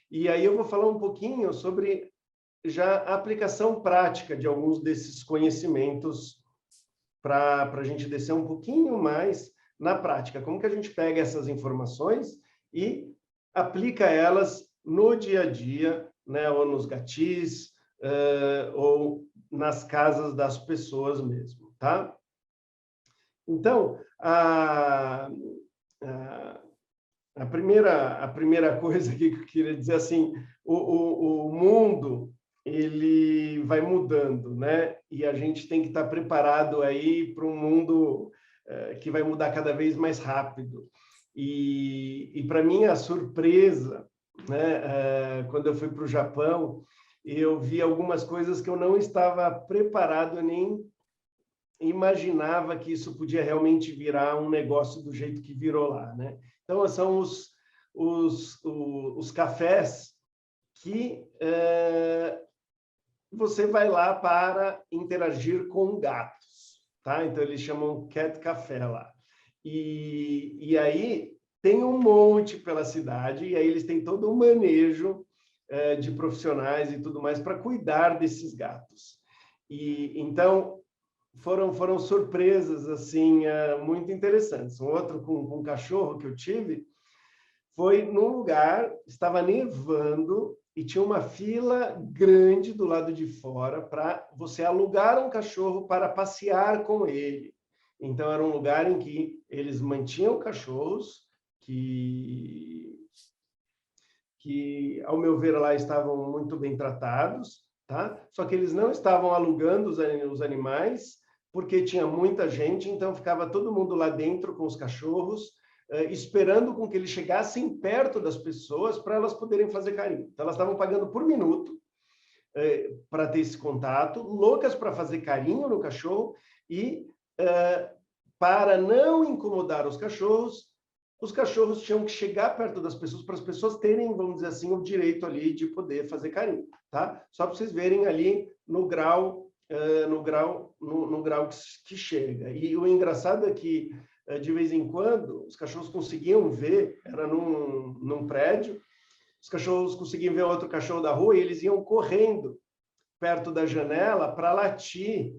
E aí eu vou falar um pouquinho sobre já a aplicação prática de alguns desses conhecimentos para a gente descer um pouquinho mais na prática. Como que a gente pega essas informações e aplica elas no dia a dia, né? Ou nos gatis, ou nas casas das pessoas mesmo, tá? Então, a primeira coisa que eu queria dizer, assim, o mundo, ele vai mudando, né? E a gente tem que estar preparado aí para um mundo que vai mudar cada vez mais rápido. E para mim, a surpresa, né? Quando eu fui para o Japão, eu vi algumas coisas que eu não estava preparado, nem imaginava que isso podia realmente virar um negócio do jeito que virou lá, né? Então, são os cafés que você vai lá para interagir com gatos, tá? Então, eles chamam Cat Café lá. E aí tem um monte pela cidade, e aí eles têm todo um manejo de profissionais e tudo mais para cuidar desses gatos. E então foram surpresas assim muito interessantes. Um outro com um cachorro que eu tive foi num lugar, estava nevando e tinha uma fila grande do lado de fora para você alugar um cachorro para passear com ele. Então, era um lugar em que eles mantinham cachorros que, ao meu ver, lá estavam muito bem tratados, tá? Só que eles não estavam alugando os animais, porque tinha muita gente, então ficava todo mundo lá dentro com os cachorros, esperando com que eles chegassem perto das pessoas para elas poderem fazer carinho. Então, elas estavam pagando por minuto para ter esse contato, loucas para fazer carinho no cachorro e, para não incomodar os cachorros tinham que chegar perto das pessoas para as pessoas terem, vamos dizer assim, o direito ali de poder fazer carinho, tá? Só para vocês verem ali no grau que chega. E o engraçado é que, de vez em quando, os cachorros conseguiam ver, era num prédio, os cachorros conseguiam ver outro cachorro da rua e eles iam correndo perto da janela para latir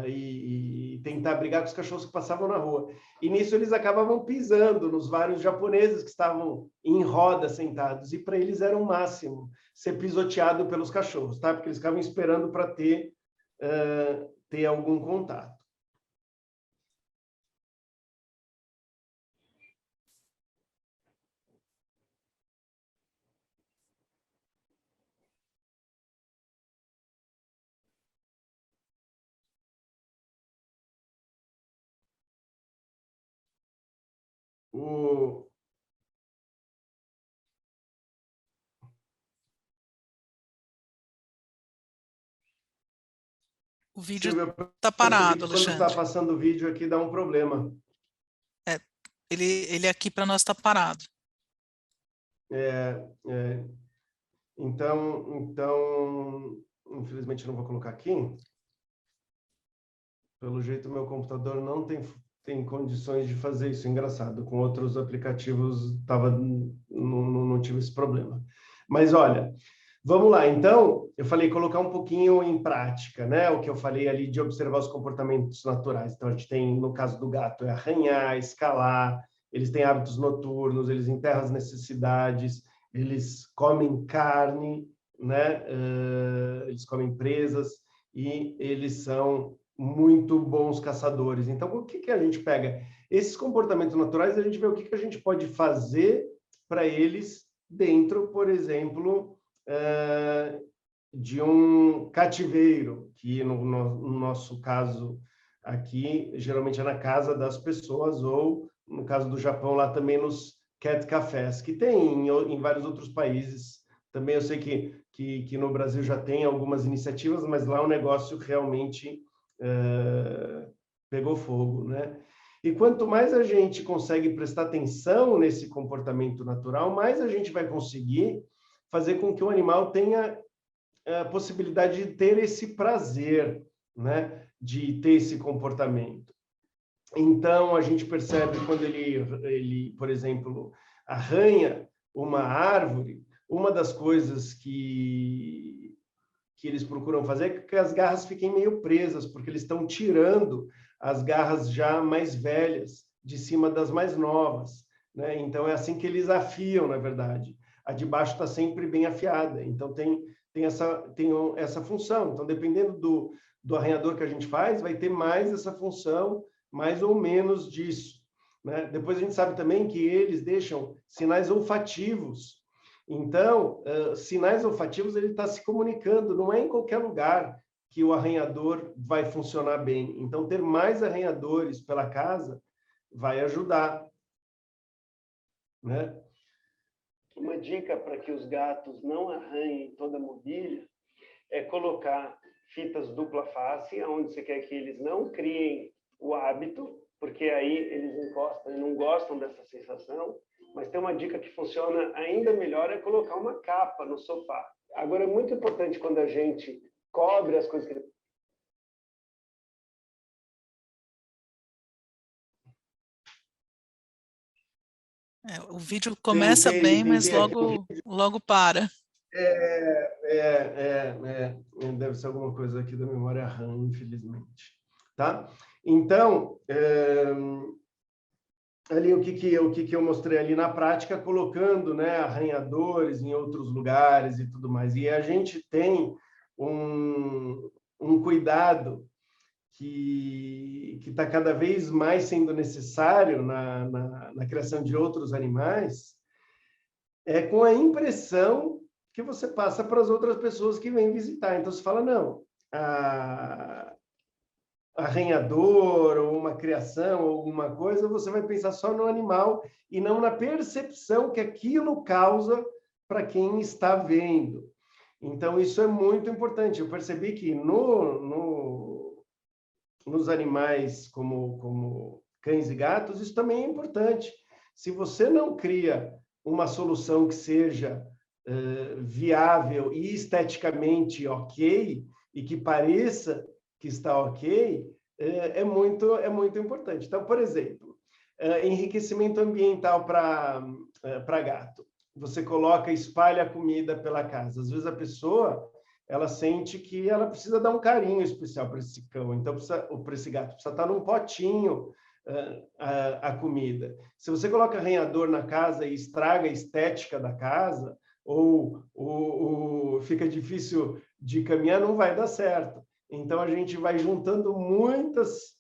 e tentar brigar com os cachorros que passavam na rua. E nisso eles acabavam pisando nos vários japoneses que estavam em roda sentados. E para eles era o máximo ser pisoteado pelos cachorros, tá? Porque eles ficavam esperando para ter algum contato. O vídeo Silvia, está percebi parado, que quando está Alexandre. passando o vídeo aqui dá um problema. Ele aqui para nós está parado. Então, infelizmente eu não vou colocar aqui. Pelo jeito, o meu computador não tem condições de fazer isso. Engraçado, com outros aplicativos não tive esse problema. Mas, olha, vamos lá. Então, eu falei colocar um pouquinho em prática, né? O que eu falei ali de observar os comportamentos naturais. Então, a gente tem, no caso do gato, é arranhar, escalar, eles têm hábitos noturnos, eles enterram as necessidades, eles comem carne, né? Eles comem presas e eles são muito bons caçadores. Então, o que a gente pega? Esses comportamentos naturais, a gente vê o que a gente pode fazer para eles dentro, por exemplo, de um cativeiro, que no nosso caso aqui, geralmente é na casa das pessoas, ou no caso do Japão, lá também nos cat cafés, que tem em vários outros países. Também eu sei que no Brasil já tem algumas iniciativas, mas lá o negócio realmente pegou fogo, né? E quanto mais a gente consegue prestar atenção nesse comportamento natural, mais a gente vai conseguir fazer com que o animal tenha a possibilidade de ter esse prazer, né? De ter esse comportamento. Então, a gente percebe quando ele, por exemplo, arranha uma árvore, uma das coisas que eles procuram fazer é que as garras fiquem meio presas, porque eles estão tirando as garras já mais velhas de cima das mais novas, né? Então, é assim que eles afiam, na verdade. A de baixo está sempre bem afiada, então tem essa função. Então, dependendo do arranhador que a gente faz, vai ter mais essa função, mais ou menos disso, né? Depois a gente sabe também que eles deixam sinais olfativos. Então, sinais olfativos, ele está se comunicando, não é em qualquer lugar que o arranhador vai funcionar bem. Então, ter mais arranhadores pela casa vai ajudar, né? Uma dica para que os gatos não arranhem toda a mobília é colocar fitas dupla face, onde você quer que eles não criem o hábito, porque aí eles encostam e não gostam dessa sensação. Mas tem uma dica que funciona ainda melhor, é colocar uma capa no sofá. Agora, é muito importante quando a gente cobre as coisas que... O vídeo começa bem, mas logo para. Deve ser alguma coisa aqui da memória RAM, infelizmente. Tá? Então, ali o que eu mostrei ali na prática, colocando, né, arranhadores em outros lugares e tudo mais. E a gente tem um cuidado que está cada vez mais sendo necessário na criação de outros animais, com a impressão que você passa para as outras pessoas que vêm visitar. Então, você fala, não, arranhador ou uma criação ou alguma coisa, você vai pensar só no animal e não na percepção que aquilo causa para quem está vendo. Então, isso é muito importante. Eu percebi que nos animais como cães e gatos, isso também é importante. Se você não cria uma solução que seja viável e esteticamente ok, e que pareça que está ok, é muito importante. Então, por exemplo, enriquecimento ambiental para gato. Você coloca, espalha a comida pela casa. Às vezes a pessoa ela sente que ela precisa dar um carinho especial para esse cão, então para esse gato precisa estar num potinho a comida. Se você coloca arranhador na casa e estraga a estética da casa, ou fica difícil de caminhar, não vai dar certo. Então, a gente vai juntando muitas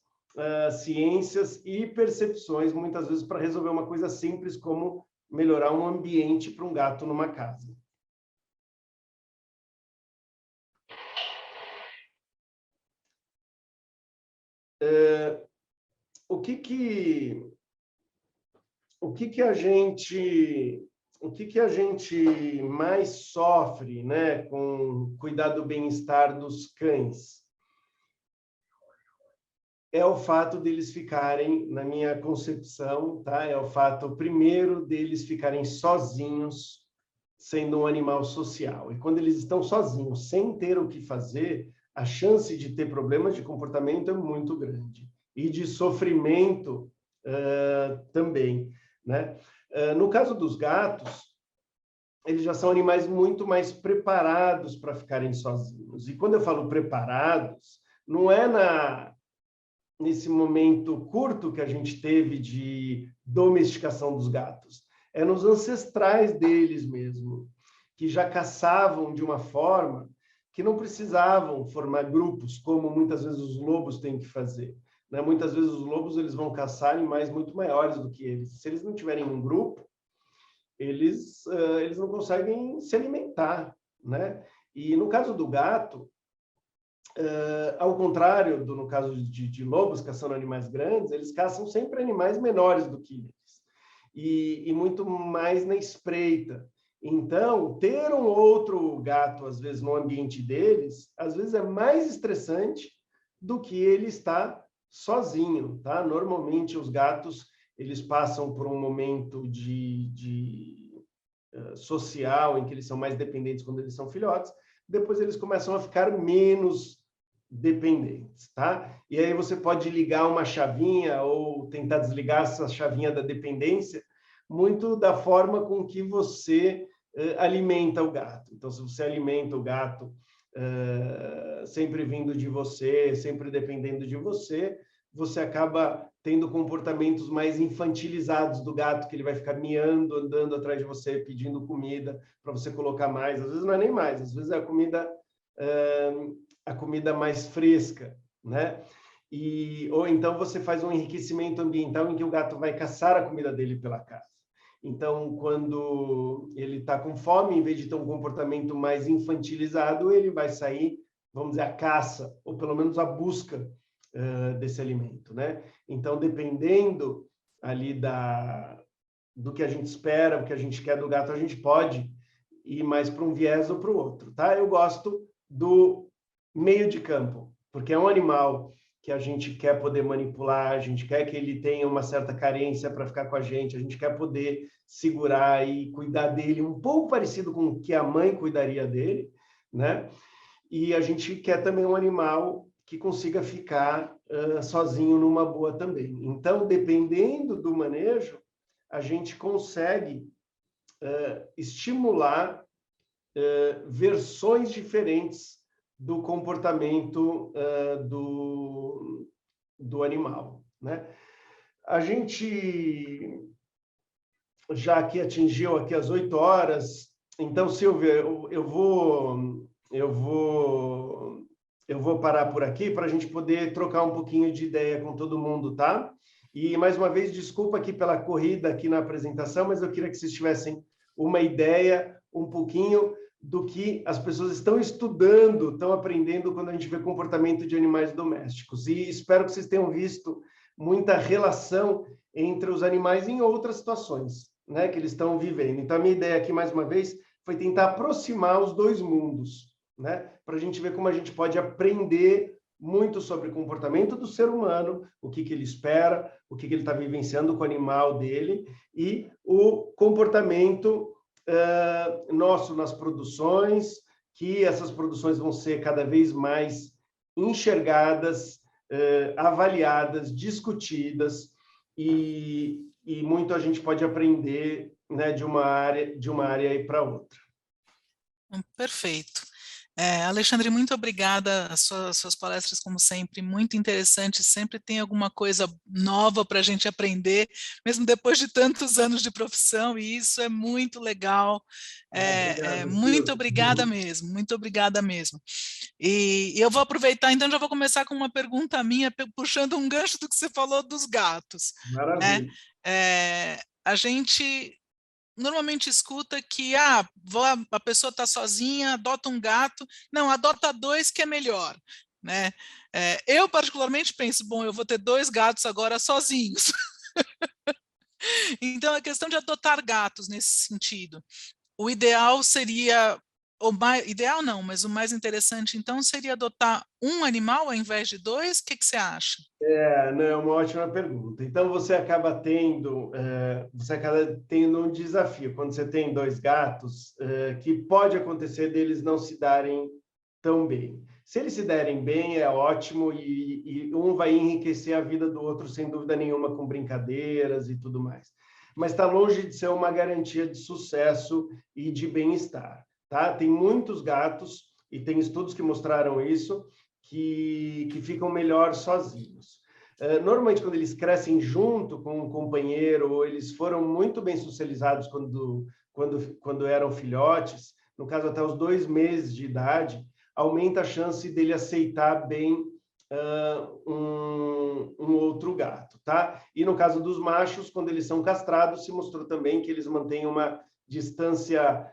ciências e percepções, muitas vezes, para resolver uma coisa simples como melhorar um ambiente para um gato numa casa. O que o que a gente mais sofre, né, com cuidar do bem-estar dos cães? É o fato deles ficarem, na minha concepção, tá? É o fato, primeiro, deles ficarem sozinhos, sendo um animal social. E quando eles estão sozinhos, sem ter o que fazer, a chance de ter problemas de comportamento é muito grande. E de sofrimento também, né? No caso dos gatos, eles já são animais muito mais preparados para ficarem sozinhos. E quando eu falo preparados, não é nesse momento curto que a gente teve de domesticação dos gatos, é nos ancestrais deles mesmo, que já caçavam de uma forma que não precisavam formar grupos, como muitas vezes os lobos têm que fazer, né? Muitas vezes os lobos eles vão caçar animais muito maiores do que eles. Se eles não tiverem um grupo, eles não conseguem se alimentar, né? E no caso do gato, ao contrário no caso de lobos caçando animais grandes, eles caçam sempre animais menores do que eles. E muito mais na espreita. Então, ter um outro gato, às vezes, no ambiente deles, às vezes é mais estressante do que ele estar sozinho, tá? Normalmente, os gatos, eles passam por um momento social, em que eles são mais dependentes quando eles são filhotes, depois eles começam a ficar menos dependentes, tá? E aí você pode ligar uma chavinha ou tentar desligar essa chavinha da dependência muito da forma com que você alimenta o gato. Então, se você alimenta o gato sempre vindo de você, sempre dependendo de você, você acaba tendo comportamentos mais infantilizados do gato, que ele vai ficar miando, andando atrás de você, pedindo comida para você colocar mais. Às vezes não é nem mais, às vezes é a comida mais fresca, né? Ou então você faz um enriquecimento ambiental em que o gato vai caçar a comida dele pela casa. Então, quando ele está com fome, em vez de ter um comportamento mais infantilizado, ele vai sair, vamos dizer, à caça, ou pelo menos à busca desse alimento, né? Então, dependendo ali do que a gente espera, o que a gente quer do gato, a gente pode ir mais para um viés ou para o outro, tá? Eu gosto do meio de campo, porque é um animal que a gente quer poder manipular, a gente quer que ele tenha uma certa carência para ficar com a gente quer poder segurar e cuidar dele um pouco parecido com o que a mãe cuidaria dele, né? E a gente quer também um animal que consiga ficar sozinho numa boa também. Então, dependendo do manejo, a gente consegue estimular versões diferentes do comportamento do animal, né? A gente já aqui atingiu aqui as 8 horas, então, Silvia, eu vou parar por aqui para a gente poder trocar um pouquinho de ideia com todo mundo, tá? E, mais uma vez, desculpa aqui pela corrida aqui na apresentação, mas eu queria que vocês tivessem uma ideia, um pouquinho do que as pessoas estão estudando, estão aprendendo quando a gente vê comportamento de animais domésticos. E espero que vocês tenham visto muita relação entre os animais em outras situações, né, que eles estão vivendo. Então, a minha ideia aqui, mais uma vez, foi tentar aproximar os dois mundos, né, para a gente ver como a gente pode aprender muito sobre o comportamento do ser humano, o que ele espera, o que ele está vivenciando com o animal dele, e o comportamento nosso nas produções, que essas produções vão ser cada vez mais enxergadas, avaliadas, discutidas, e muito a gente pode aprender, né, de uma área para outra. Perfeito. Alexandre, muito obrigada, as suas palestras, como sempre, muito interessantes, sempre tem alguma coisa nova para a gente aprender, mesmo depois de tantos anos de profissão, e isso é muito legal. Obrigado, muito obrigada mesmo, muito obrigada mesmo. E eu vou aproveitar, então já vou começar com uma pergunta minha, puxando um gancho do que você falou dos gatos. Maravilha. Né? A gente normalmente escuta que a pessoa está sozinha, adota um gato, não, adota 2 que é melhor, né? Eu particularmente penso, bom, eu vou ter 2 gatos agora sozinhos. Então, a questão de adotar gatos nesse sentido, o ideal seria, ideal não, mas o mais interessante, então, seria adotar um animal ao invés de dois? O que você acha? Não, é uma ótima pergunta. Então, você acaba tendo um desafio quando você tem 2 gatos, que pode acontecer deles não se darem tão bem. Se eles se derem bem, é ótimo, e um vai enriquecer a vida do outro, sem dúvida nenhuma, com brincadeiras e tudo mais. Mas está longe de ser uma garantia de sucesso e de bem-estar, tá? Tem muitos gatos, e tem estudos que mostraram isso, que ficam melhor sozinhos. Normalmente, quando eles crescem junto com um companheiro, ou eles foram muito bem socializados quando eram filhotes, no caso até os 2 meses de idade, aumenta a chance dele aceitar bem um outro gato, tá? E no caso dos machos, quando eles são castrados, se mostrou também que eles mantêm uma distância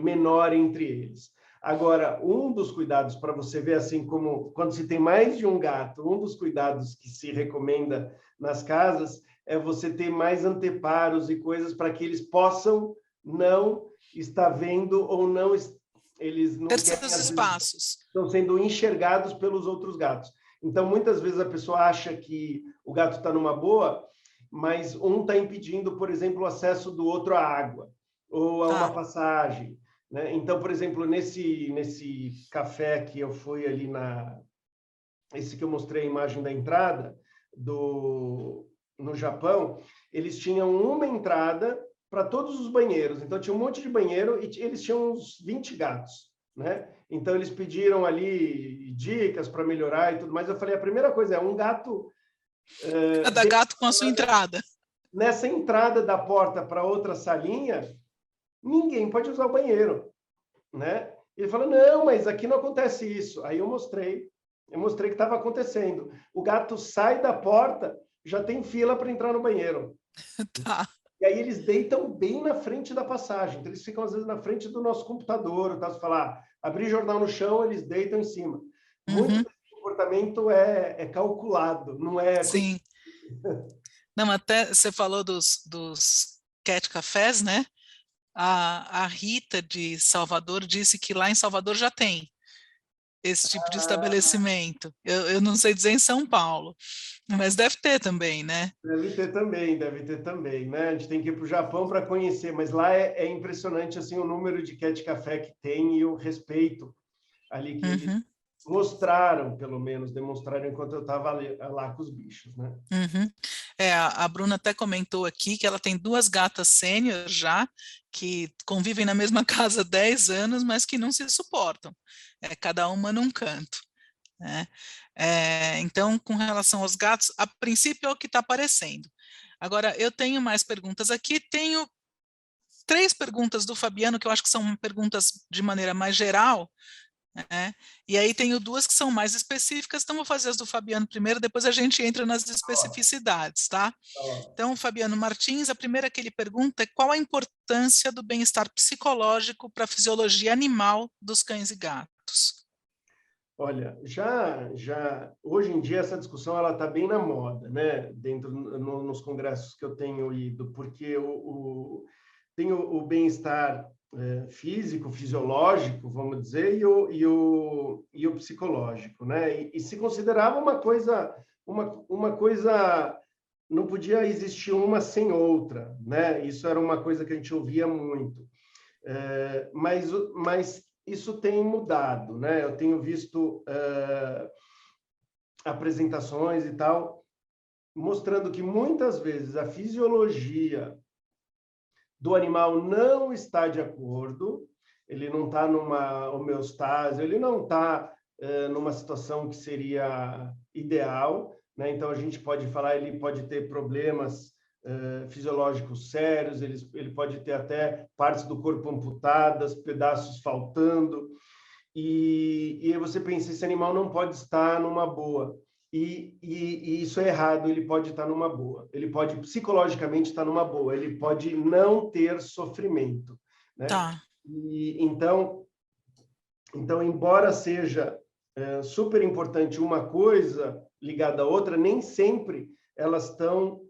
menor entre eles. Agora, um dos cuidados, para você ver assim como quando se tem mais de um gato, um dos cuidados que se recomenda nas casas é você ter mais anteparos e coisas para que eles possam não estar vendo ou não, eles não terceiros espaços. Estão sendo enxergados pelos outros gatos. Então, muitas vezes a pessoa acha que o gato está numa boa, mas um está impedindo, por exemplo, o acesso do outro à água ou a uma passagem. Né? Então, por exemplo, nesse café que eu fui ali esse que eu mostrei a imagem da entrada no Japão, eles tinham uma entrada para todos os banheiros. Então, tinha um monte de banheiro e eles tinham uns 20 gatos. Né? Então, eles pediram ali dicas para melhorar e tudo mais. Eu falei, a primeira coisa é um gato... Cada gato com a sua entrada. Nessa entrada da porta para outra salinha, ninguém pode usar o banheiro, né? Ele falou, não, mas aqui não acontece isso. Aí eu mostrei que estava acontecendo. O gato sai da porta, já tem fila para entrar no banheiro. Tá. E aí eles deitam bem na frente da passagem. Então, eles ficam, às vezes, na frente do nosso computador. Tá? Se falar, abrir jornal no chão, eles deitam em cima. Muito desse comportamento é calculado, não é... Sim. Não, até você falou dos cat cafés, né? A Rita de Salvador disse que lá em Salvador já tem esse tipo de estabelecimento. Eu não sei dizer em São Paulo, mas deve ter também, né? Deve ter também, né? A gente tem que ir para o Japão para conhecer, mas lá é impressionante assim, o número de cat café que tem e o respeito ali que eles mostraram, pelo menos, demonstraram enquanto eu estava lá com os bichos, né? A Bruna até comentou aqui que ela tem 2 gatas sênior já, que convivem na mesma casa há 10 anos, mas que não se suportam, cada uma num canto. Né? Então, com relação aos gatos, a princípio é o que está aparecendo. Agora, eu tenho mais perguntas aqui, tenho 3 perguntas do Fabiano, que eu acho que são perguntas de maneira mais geral, né? E aí tenho 2 que são mais específicas, então vou fazer as do Fabiano primeiro, depois a gente entra nas especificidades, tá? Então, Fabiano Martins, a primeira que ele pergunta é qual a importância do bem-estar psicológico para a fisiologia animal dos cães e gatos? Olha, já hoje em dia essa discussão ela está bem na moda, né? Nos congressos que eu tenho ido, porque tem o bem-estar físico, fisiológico, vamos dizer, e o psicológico, né? E se considerava uma coisa, não podia existir uma sem outra, né? Isso era uma coisa que a gente ouvia muito. Mas isso tem mudado, né? Eu tenho visto apresentações e tal, mostrando que muitas vezes a fisiologia do animal não está de acordo, ele não está numa homeostase, ele não está numa situação que seria ideal, né? Então a gente pode falar, ele pode ter problemas fisiológicos sérios, ele pode ter até partes do corpo amputadas, pedaços faltando, e aí você pensa, esse animal não pode estar numa boa. E isso é errado, ele pode estar numa boa, ele pode psicologicamente estar numa boa, ele pode não ter sofrimento, né? Tá. Então, embora seja super importante uma coisa ligada à outra, nem sempre elas estão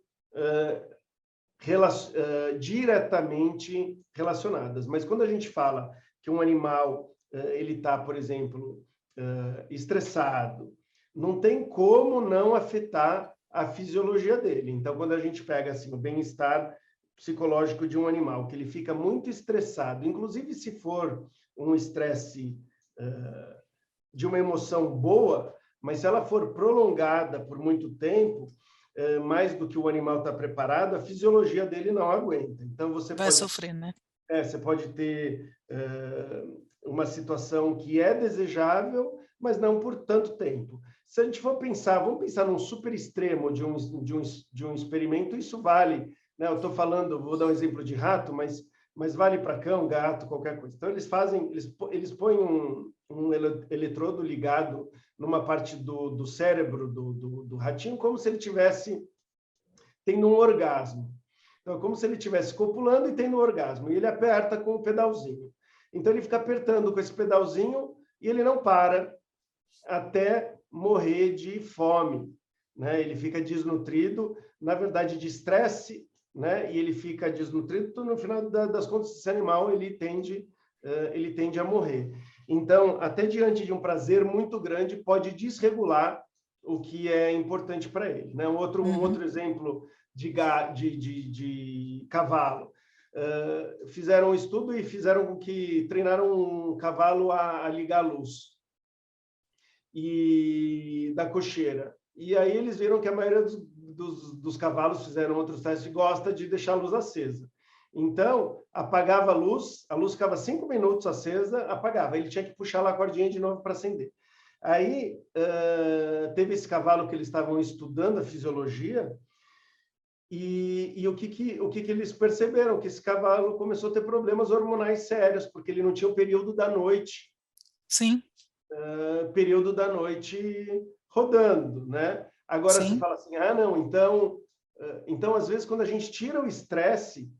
diretamente relacionadas. Mas quando a gente fala que um animal ele está, por exemplo, estressado, não tem como não afetar a fisiologia dele. Então, quando a gente pega assim, o bem-estar psicológico de um animal, que ele fica muito estressado, inclusive se for um estresse de uma emoção boa, mas se ela for prolongada por muito tempo, mais do que o animal está preparado, a fisiologia dele não aguenta. Então, você vai sofrer, né? Você pode ter uma situação que é desejável, mas não por tanto tempo. Se a gente for pensar, vamos pensar num super extremo de um experimento, isso vale, né? Eu estou falando, vou dar um exemplo de rato, mas vale para cão, gato, qualquer coisa. Então, eles põem um eletrodo ligado numa parte do cérebro do ratinho, como se ele tivesse tendo um orgasmo. Então, é como se ele estivesse copulando e tendo um orgasmo. E ele aperta com o pedalzinho. Então, ele fica apertando com esse pedalzinho e ele não para até morrer de fome, né? Ele fica desnutrido, na verdade, de estresse, né? E ele fica desnutrido, no final das contas, esse animal ele tende a morrer. Então, até diante de um prazer muito grande, pode desregular o que é importante para ele, né? Um outro exemplo de cavalo. Fizeram um estudo e fizeram com que treinaram um cavalo a ligar a luz da cocheira. E aí eles viram que a maioria dos cavalos, fizeram outros testes, gosta de deixar a luz acesa. Então, apagava a luz ficava 5 minutos acesa, apagava. Ele tinha que puxar lá a cordinha de novo para acender. Aí, teve esse cavalo que eles estavam estudando a fisiologia, e o que eles perceberam? Que esse cavalo começou a ter problemas hormonais sérios, porque ele não tinha o período da noite. Sim. Período da noite rodando, né? Agora, Sim. você fala assim, não, então, às vezes, quando a gente tira o estresse,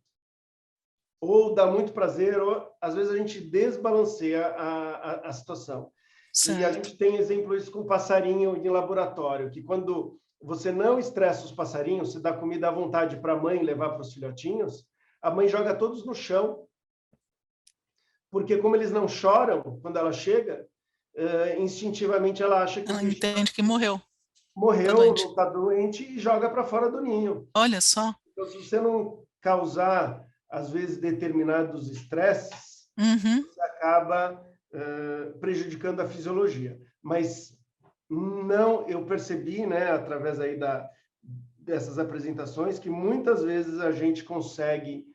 ou dá muito prazer, ou às vezes a gente desbalanceia a situação. Certo. E a gente tem exemplo isso com passarinho em laboratório, que quando você não estressa os passarinhos, você dá comida à vontade para a mãe levar para os filhotinhos, a mãe joga todos no chão, porque como eles não choram quando ela chega, instintivamente ela acha que ela o bicho entende que morreu, não está doente e joga para fora do ninho. Olha só. Então, se você não causar, às vezes, determinados estresses, você acaba prejudicando a fisiologia. Mas não, eu percebi, né, através aí dessas apresentações, que muitas vezes a gente consegue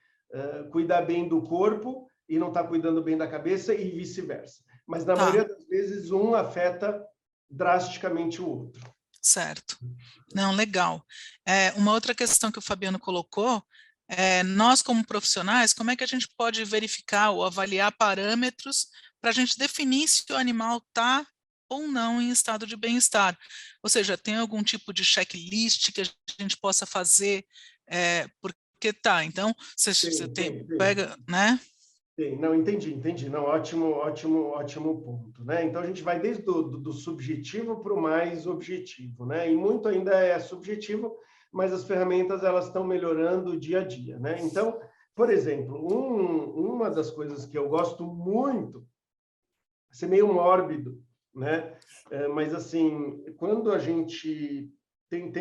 cuidar bem do corpo e não está cuidando bem da cabeça e vice-versa. Mas, na maioria das vezes, um afeta drasticamente o outro. Certo. Não, legal. Uma outra questão que o Fabiano colocou, nós como profissionais, como é que a gente pode verificar ou avaliar parâmetros para a gente definir se o animal está ou não em estado de bem-estar? Ou seja, tem algum tipo de checklist que a gente possa fazer? Porque então, você pega, né? Não, entendi. Não, ótimo ponto, né? Então, a gente vai desde do subjetivo para o mais objetivo, né? E muito ainda é subjetivo, mas as ferramentas, elas estão melhorando dia a dia, né? Então, por exemplo, uma das coisas que eu gosto muito, ser meio mórbido, né? Mas, assim, quando a gente tem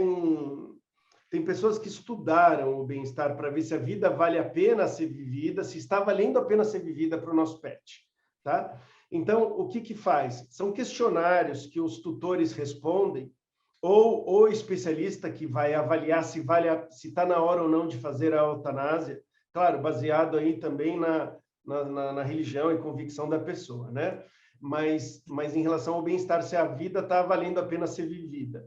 pessoas que estudaram o bem-estar para ver se a vida vale a pena ser vivida, se está valendo a pena ser vivida para o nosso pet, tá? Então, o que faz? São questionários que os tutores respondem, ou o especialista que vai avaliar se está na hora ou não de fazer a eutanásia, claro, baseado aí também na religião e convicção da pessoa, né? Mas em relação ao bem-estar, se a vida está valendo a pena ser vivida.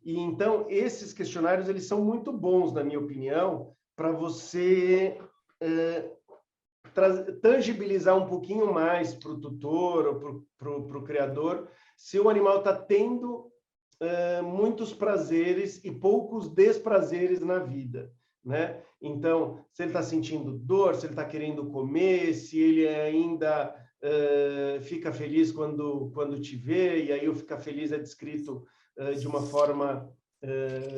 E, então, esses questionários, eles são muito bons, na minha opinião, para você tangibilizar um pouquinho mais para o tutor ou para o criador se o animal está tendo muitos prazeres e poucos desprazeres na vida, né? Então, se ele está sentindo dor, se ele está querendo comer, se ele ainda fica feliz quando te vê, e aí o ficar feliz é descrito de uma forma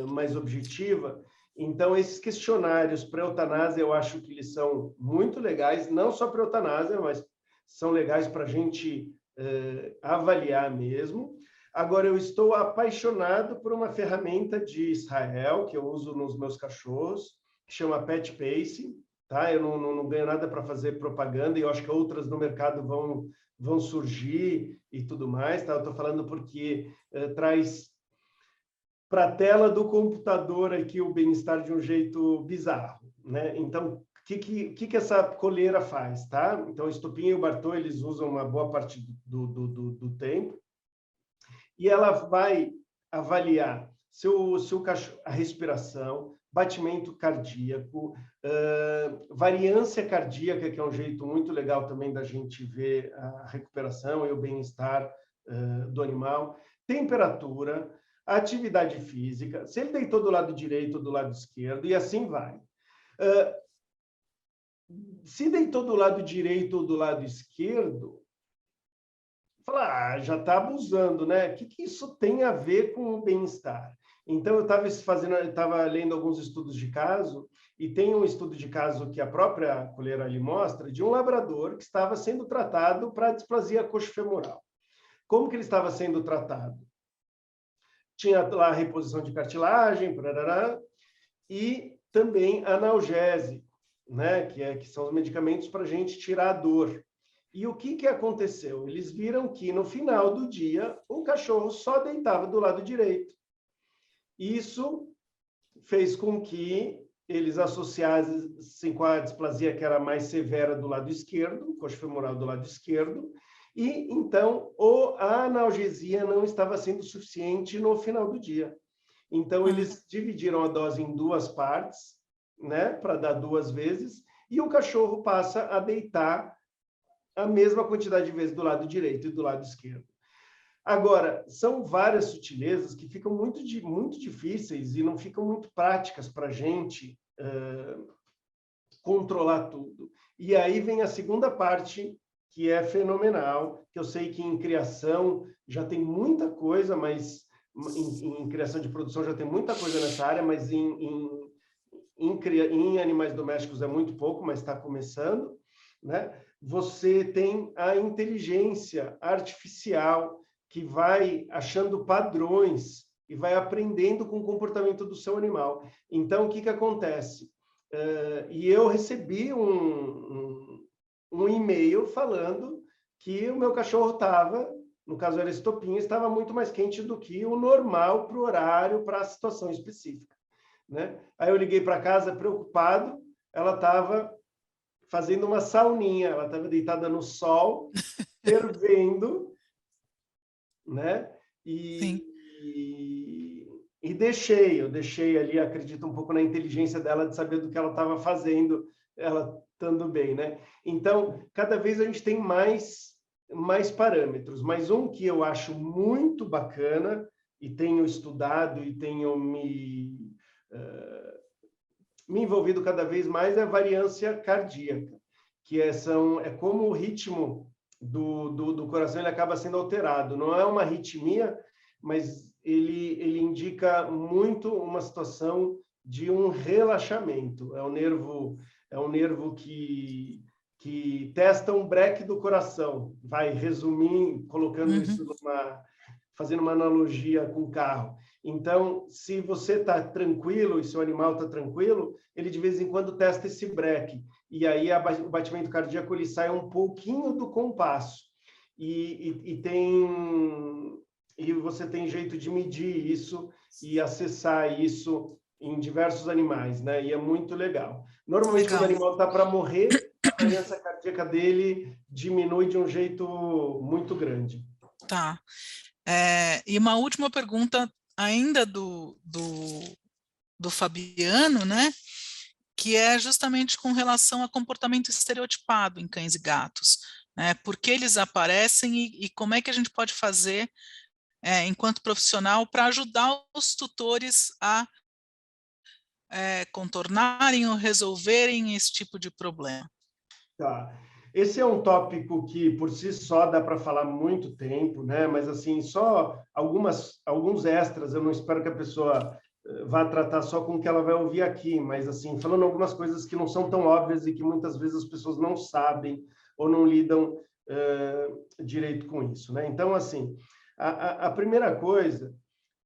mais objetiva. Então, esses questionários para eutanásia, eu acho que eles são muito legais, não só para eutanásia, mas são legais para a gente avaliar mesmo. Agora, eu estou apaixonado por uma ferramenta de Israel, que eu uso nos meus cachorros, que chama Pet Pace, tá? Eu não ganho nada para fazer propaganda, e eu acho que outras no mercado vão surgir e tudo mais, tá? Eu estou falando porque traz para a tela do computador aqui o bem-estar de um jeito bizarro, né? Então, o que essa coleira faz, tá? Então, o Estopinha e o Bartô, eles usam uma boa parte do tempo, e ela vai avaliar seu cachorro, a respiração, batimento cardíaco, variância cardíaca, que é um jeito muito legal também da gente ver a recuperação e o bem-estar do animal, temperatura, atividade física, se ele deitou do lado direito ou do lado esquerdo, e assim vai. Se deitou do lado direito ou do lado esquerdo, fala, já está abusando, né? O que isso tem a ver com o bem-estar? Então, eu estava lendo alguns estudos de caso, e tem um estudo de caso que a própria coleira ali mostra, de um labrador que estava sendo tratado para displasia coxofemoral. Como que ele estava sendo tratado? Tinha lá a reposição de cartilagem, parará, e também analgésico, né? Que são os medicamentos para a gente tirar a dor. E o que aconteceu? Eles viram que, no final do dia, o cachorro só deitava do lado direito. Isso fez com que eles associassem com a displasia que era mais severa do lado esquerdo, coxofemoral do lado esquerdo, e, então, a analgesia não estava sendo suficiente no final do dia. Então, eles dividiram a dose em 2 partes, né, para dar 2 vezes, e o cachorro passa a deitar a mesma quantidade de vezes do lado direito e do lado esquerdo. Agora, são várias sutilezas que ficam muito difíceis e não ficam muito práticas para a gente controlar tudo. E aí vem a segunda parte, que é fenomenal, que eu sei que em criação já tem muita coisa, mas em criação de produção já tem muita coisa nessa área, mas em animais domésticos é muito pouco, mas está começando, né? Você tem a inteligência artificial que vai achando padrões e vai aprendendo com o comportamento do seu animal. Então, o que acontece? E eu recebi um e-mail falando que o meu cachorro estava, no caso era Estopinha, estava muito mais quente do que o normal para o horário, para a situação específica, né? Aí eu liguei para casa preocupado, ela estava fazendo uma sauninha, ela estava deitada no sol, fervendo, né? E eu deixei ali, acredito um pouco na inteligência dela de saber do que ela estava fazendo, ela estando bem, né? Então, cada vez a gente tem mais parâmetros, mas um que eu acho muito bacana, e tenho estudado e tenho me envolvido cada vez mais, é a variância cardíaca, que é como o ritmo do coração ele acaba sendo alterado. Não é uma arritmia, mas ele indica muito uma situação de um relaxamento. É um nervo que testa um breque do coração. Vai resumir, colocando isso fazendo uma analogia com o carro. Então, se você está tranquilo e seu animal está tranquilo, ele de vez em quando testa esse breque. E aí o batimento cardíaco ele sai um pouquinho do compasso. E você tem jeito de medir isso e acessar isso em diversos animais, né? E é muito legal. Normalmente, quando o animal está para morrer, a frequência cardíaca dele diminui de um jeito muito grande. Tá. E uma última pergunta ainda do Fabiano, né? Que é justamente com relação a comportamento estereotipado em cães e gatos, né? Por que eles aparecem e como é que a gente pode fazer, enquanto profissional, para ajudar os tutores a contornarem ou resolverem esse tipo de problema. Tá. Esse é um tópico que, por si só, dá para falar muito tempo, né? Mas, assim, só alguns extras, eu não espero que a pessoa vá tratar só com o que ela vai ouvir aqui, mas assim, falando algumas coisas que não são tão óbvias e que muitas vezes as pessoas não sabem ou não lidam direito com isso, né? Então, assim, a primeira coisa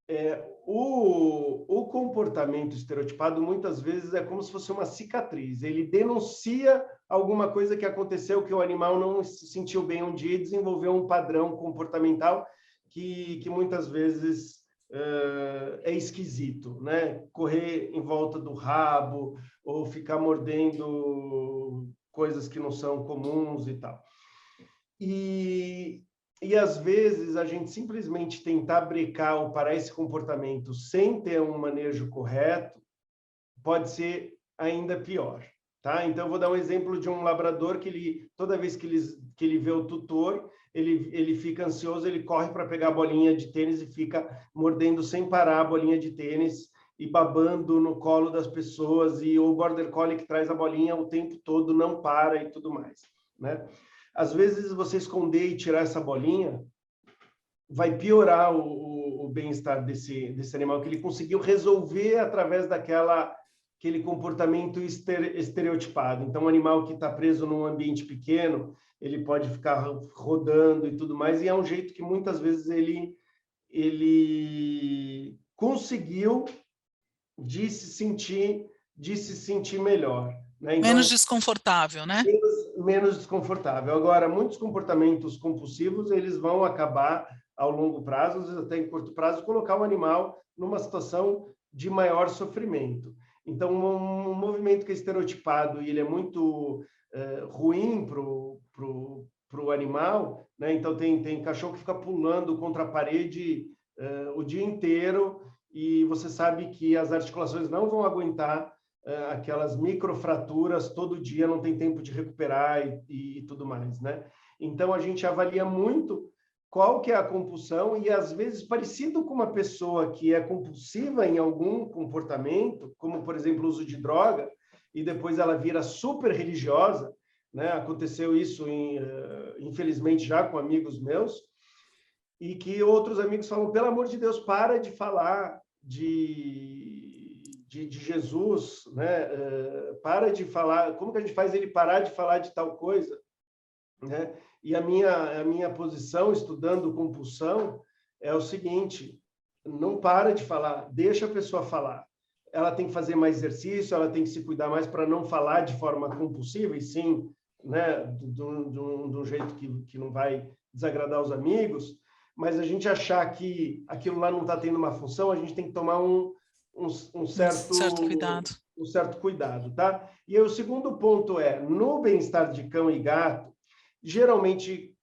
é o comportamento estereotipado muitas vezes é como se fosse uma cicatriz. Ele denuncia alguma coisa que aconteceu, que o animal não se sentiu bem um dia e desenvolveu um padrão comportamental que muitas vezes é esquisito, né? Correr em volta do rabo ou ficar mordendo coisas que não são comuns e tal. E às vezes a gente simplesmente tentar brecar ou parar esse comportamento sem ter um manejo correto pode ser ainda pior, tá? Então eu vou dar um exemplo de um labrador que toda vez que ele vê o tutor, ele fica ansioso, ele corre para pegar a bolinha de tênis e fica mordendo sem parar a bolinha de tênis e babando no colo das pessoas, e o border collie que traz a bolinha o tempo todo não para e tudo mais, né? Às vezes, você esconder e tirar essa bolinha vai piorar o bem-estar desse animal, que ele conseguiu resolver através daquele comportamento estereotipado. Então, um animal que está preso num ambiente pequeno, ele pode ficar rodando e tudo mais, e é um jeito que muitas vezes ele conseguiu de se sentir melhor, né? Então, menos desconfortável, né? Menos desconfortável. Agora, muitos comportamentos compulsivos, eles vão acabar ao longo prazo, às vezes até em curto prazo, colocar o animal numa situação de maior sofrimento. Então, um movimento que é estereotipado e ele é muito ruim para o animal, né? Então, tem cachorro que fica pulando contra a parede o dia inteiro, e você sabe que as articulações não vão aguentar aquelas microfraturas todo dia, não tem tempo de recuperar e tudo mais, né? Então, a gente avalia muito qual que é a compulsão, e às vezes parecido com uma pessoa que é compulsiva em algum comportamento, como, por exemplo, o uso de droga, e depois ela vira super religiosa, né? Aconteceu isso, infelizmente, já com amigos meus, e que outros amigos falam, pelo amor de Deus, para de falar de Jesus, né? Para de falar, como que a gente faz ele parar de falar de tal coisa, né? E a minha posição, estudando compulsão, é o seguinte: não para de falar, deixa a pessoa falar. Ela tem que fazer mais exercício, ela tem que se cuidar mais para não falar de forma compulsiva, e sim, né, de um jeito que não vai desagradar os amigos. Mas a gente achar que aquilo lá não está tendo uma função, a gente tem que tomar um certo cuidado, tá? E aí, o segundo ponto é, no bem-estar de cão e gato, geralmente,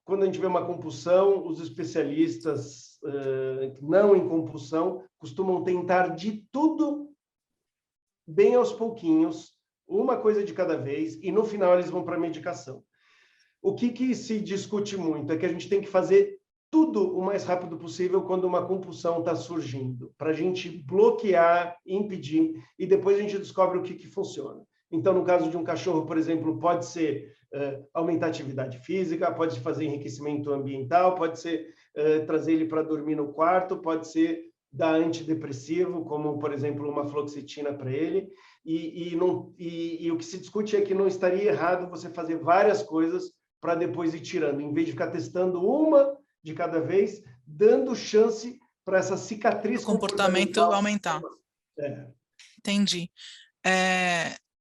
quando a gente vê uma compulsão, os especialistas não em compulsão costumam tentar de tudo bem aos pouquinhos, uma coisa de cada vez, e no final eles vão para a medicação. O que se discute muito é que a gente tem que fazer tudo o mais rápido possível quando uma compulsão está surgindo, para a gente bloquear, impedir, e depois a gente descobre o que funciona. Então, no caso de um cachorro, por exemplo, pode ser aumentar a atividade física, pode fazer enriquecimento ambiental, pode ser trazer ele para dormir no quarto, pode ser dar antidepressivo, como, por exemplo, uma fluoxetina para ele, e o que se discute é que não estaria errado você fazer várias coisas para depois ir tirando, em vez de ficar testando uma de cada vez, dando chance para essa cicatriz o comportamento aumentar. Entendi.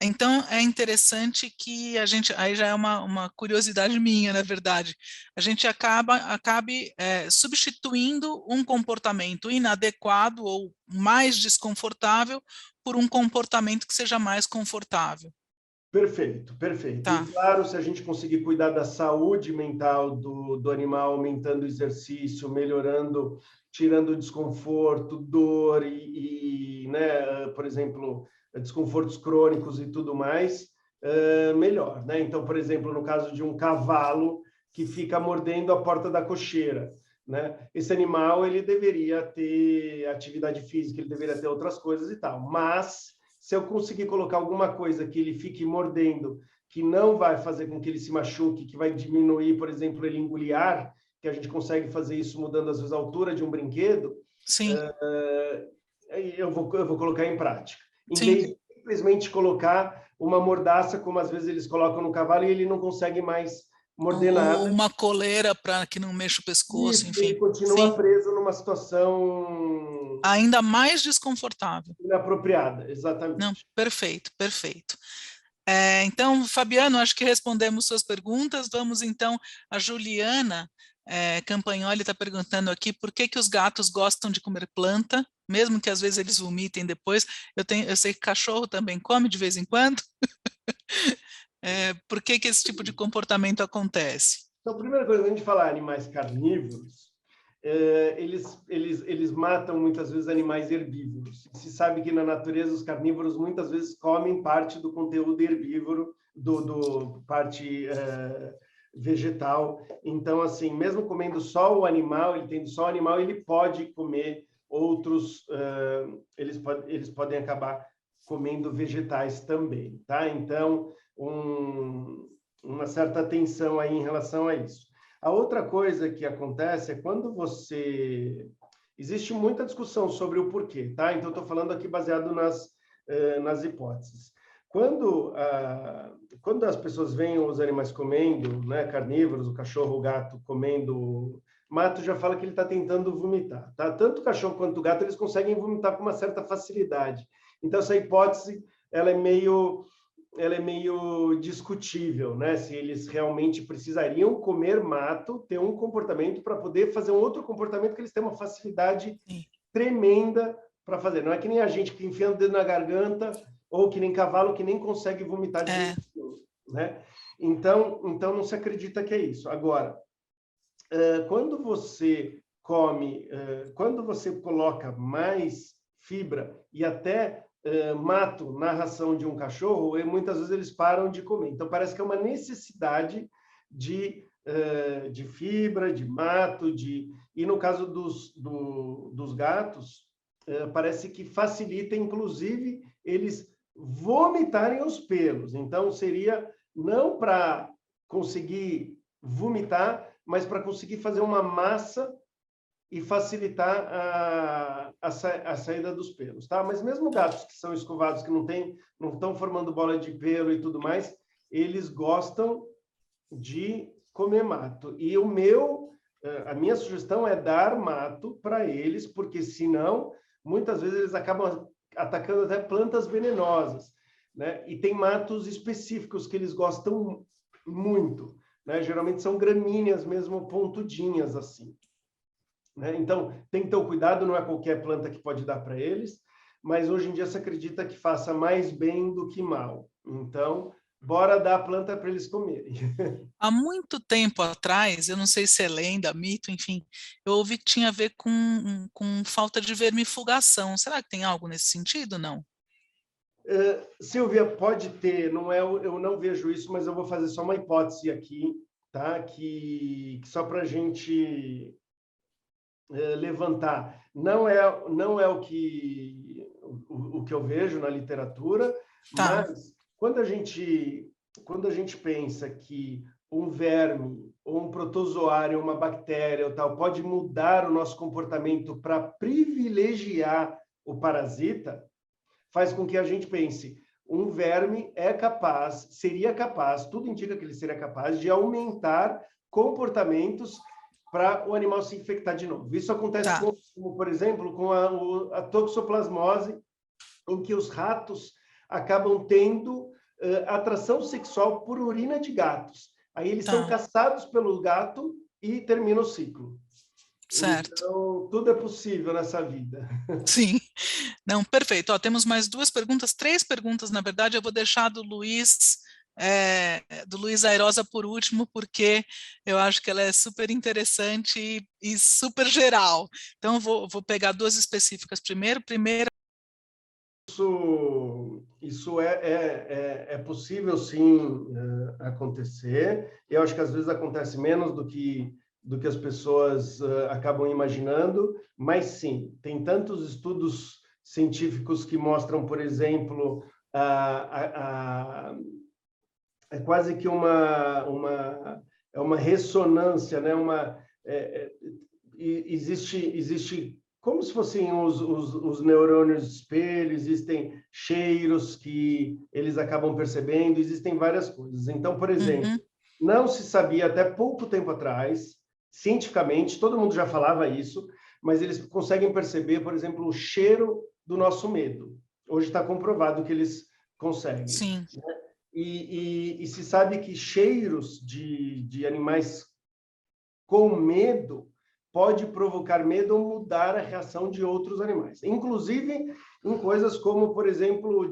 Então, é interessante que a gente, aí já é uma curiosidade minha, na verdade, a gente acabe substituindo um comportamento inadequado ou mais desconfortável por um comportamento que seja mais confortável. Perfeito, perfeito. Tá. E claro, se a gente conseguir cuidar da saúde mental do animal, aumentando o exercício, melhorando, tirando o desconforto, dor né, por exemplo, desconfortos crônicos e tudo mais, melhor, né? Então, por exemplo, no caso de um cavalo que fica mordendo a porta da cocheira, né? Esse animal, ele deveria ter atividade física, ele deveria ter outras coisas e tal, mas se eu conseguir colocar alguma coisa que ele fique mordendo, que não vai fazer com que ele se machuque, que vai diminuir, por exemplo, ele engolir ar, que a gente consegue fazer isso mudando, às vezes, a altura de um brinquedo. Sim. eu vou colocar em prática. Em Sim. vez de simplesmente colocar uma mordaça, como às vezes eles colocam no cavalo, e ele não consegue mais morder nada. Ou uma coleira para que não mexa o pescoço, Isso, enfim. ele continua Sim. preso numa situação Ainda mais desconfortável. inapropriada, exatamente. Não, perfeito, perfeito. Então, Fabiano, acho que respondemos suas perguntas. Vamos, então, a Juliana Campagnoli está perguntando aqui por que os gatos gostam de comer planta, mesmo que às vezes eles vomitem depois. Eu sei que cachorro também come de vez em quando. Por que esse tipo de comportamento acontece? Então, a primeira coisa, quando a gente fala animais carnívoros, eles matam muitas vezes animais herbívoros. Se sabe que na natureza os carnívoros muitas vezes comem parte do conteúdo herbívoro, do parte vegetal. Então, assim, mesmo comendo só o animal, ele tendo só o animal, ele pode comer outros, eles podem acabar comendo vegetais também, tá? Então, uma certa atenção aí em relação a isso. A outra coisa que acontece é quando você... Existe muita discussão sobre o porquê, tá? Então, estou falando aqui baseado nas hipóteses. Quando as pessoas veem os animais comendo, né, carnívoros, o cachorro, o gato comendo mato, já fala que ele está tentando vomitar, tá? Tanto o cachorro quanto o gato, eles conseguem vomitar com uma certa facilidade. Então, essa hipótese, ela é meio discutível, né? Se eles realmente precisariam comer mato, ter um comportamento para poder fazer um outro comportamento que eles têm uma facilidade tremenda para fazer. Não é que nem a gente que enfia o dedo na garganta, ou que nem cavalo que nem consegue vomitar de jeito nenhum, né? Então não se acredita que é isso. Agora, quando você come, quando você coloca mais fibra e até mato na ração de um cachorro, e muitas vezes eles param de comer. Então, parece que é uma necessidade de fibra, de mato, e no caso dos gatos, parece que facilita, inclusive, eles vomitarem os pelos. Então, seria não para conseguir vomitar, mas para conseguir fazer uma massa e facilitar a saída dos pelos, tá? Mas mesmo gatos que são escovados, que não estão formando bola de pelo e tudo mais, eles gostam de comer mato. E a minha sugestão é dar mato para eles, porque senão, muitas vezes eles acabam atacando até plantas venenosas, né? E tem matos específicos que eles gostam muito, né? Geralmente são gramíneas mesmo, pontudinhas assim. Então, tem que ter o cuidado, não é qualquer planta que pode dar para eles, mas hoje em dia se acredita que faça mais bem do que mal. Então, bora dar a planta para eles comerem. Há muito tempo atrás, eu não sei se é lenda, mito, enfim, eu ouvi que tinha a ver com falta de vermifugação. Será que tem algo nesse sentido, não? Silvia, pode ter, eu não vejo isso, mas eu vou fazer só uma hipótese aqui, tá? Que só para a gente levantar. Não é o que eu vejo na literatura, mas quando a gente pensa que um verme ou um protozoário, uma bactéria ou tal, pode mudar o nosso comportamento para privilegiar o parasita, faz com que a gente pense, um verme seria capaz, tudo indica que ele seria capaz de aumentar comportamentos para o animal se infectar de novo. Isso acontece, por exemplo, com a toxoplasmose, em que os ratos acabam tendo atração sexual por urina de gatos. Aí eles são caçados pelo gato e termina o ciclo. Certo. Então, tudo é possível nessa vida. Sim. Não, perfeito. Temos mais três perguntas, na verdade. Eu vou deixar do Luiz Airosa por último, porque eu acho que ela é super interessante e super geral. Então, eu vou pegar duas específicas primeiro. Isso é possível, sim, acontecer. Eu acho que às vezes acontece menos do que as pessoas acabam imaginando, mas sim, tem tantos estudos científicos que mostram, por exemplo, é quase que uma ressonância, né? Existe como se fossem os neurônios de espelho, existem cheiros que eles acabam percebendo, existem várias coisas. Então, por exemplo, não se sabia até pouco tempo atrás, cientificamente, todo mundo já falava isso, mas eles conseguem perceber, por exemplo, o cheiro do nosso medo. Hoje está comprovado que eles conseguem. Sim. Né? E se sabe que cheiros de animais com medo pode provocar medo ou mudar a reação de outros animais. Inclusive em coisas como, por exemplo,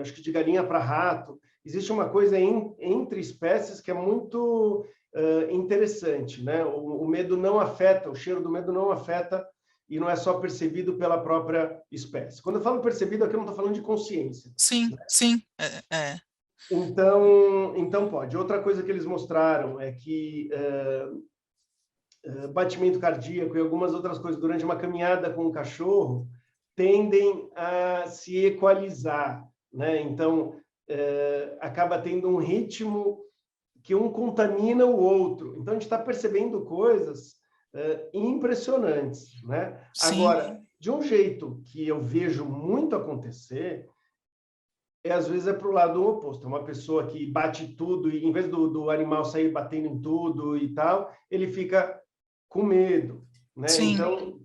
acho que de galinha para rato. Existe uma coisa entre espécies que é muito interessante, né? O medo não afeta, o cheiro do medo não afeta e não é só percebido pela própria espécie. Quando eu falo percebido, aqui eu não estou falando de consciência. Sim, né? sim. Então pode. Outra coisa que eles mostraram é que batimento cardíaco e algumas outras coisas durante uma caminhada com o cachorro tendem a se equalizar, né? Então, acaba tendo um ritmo que um contamina o outro. Então, a gente está percebendo coisas impressionantes, né? Sim. Agora, de um jeito que eu vejo muito acontecer, às vezes é para o lado oposto. Uma pessoa que bate tudo e, em vez do animal sair batendo em tudo e tal, ele fica com medo, né?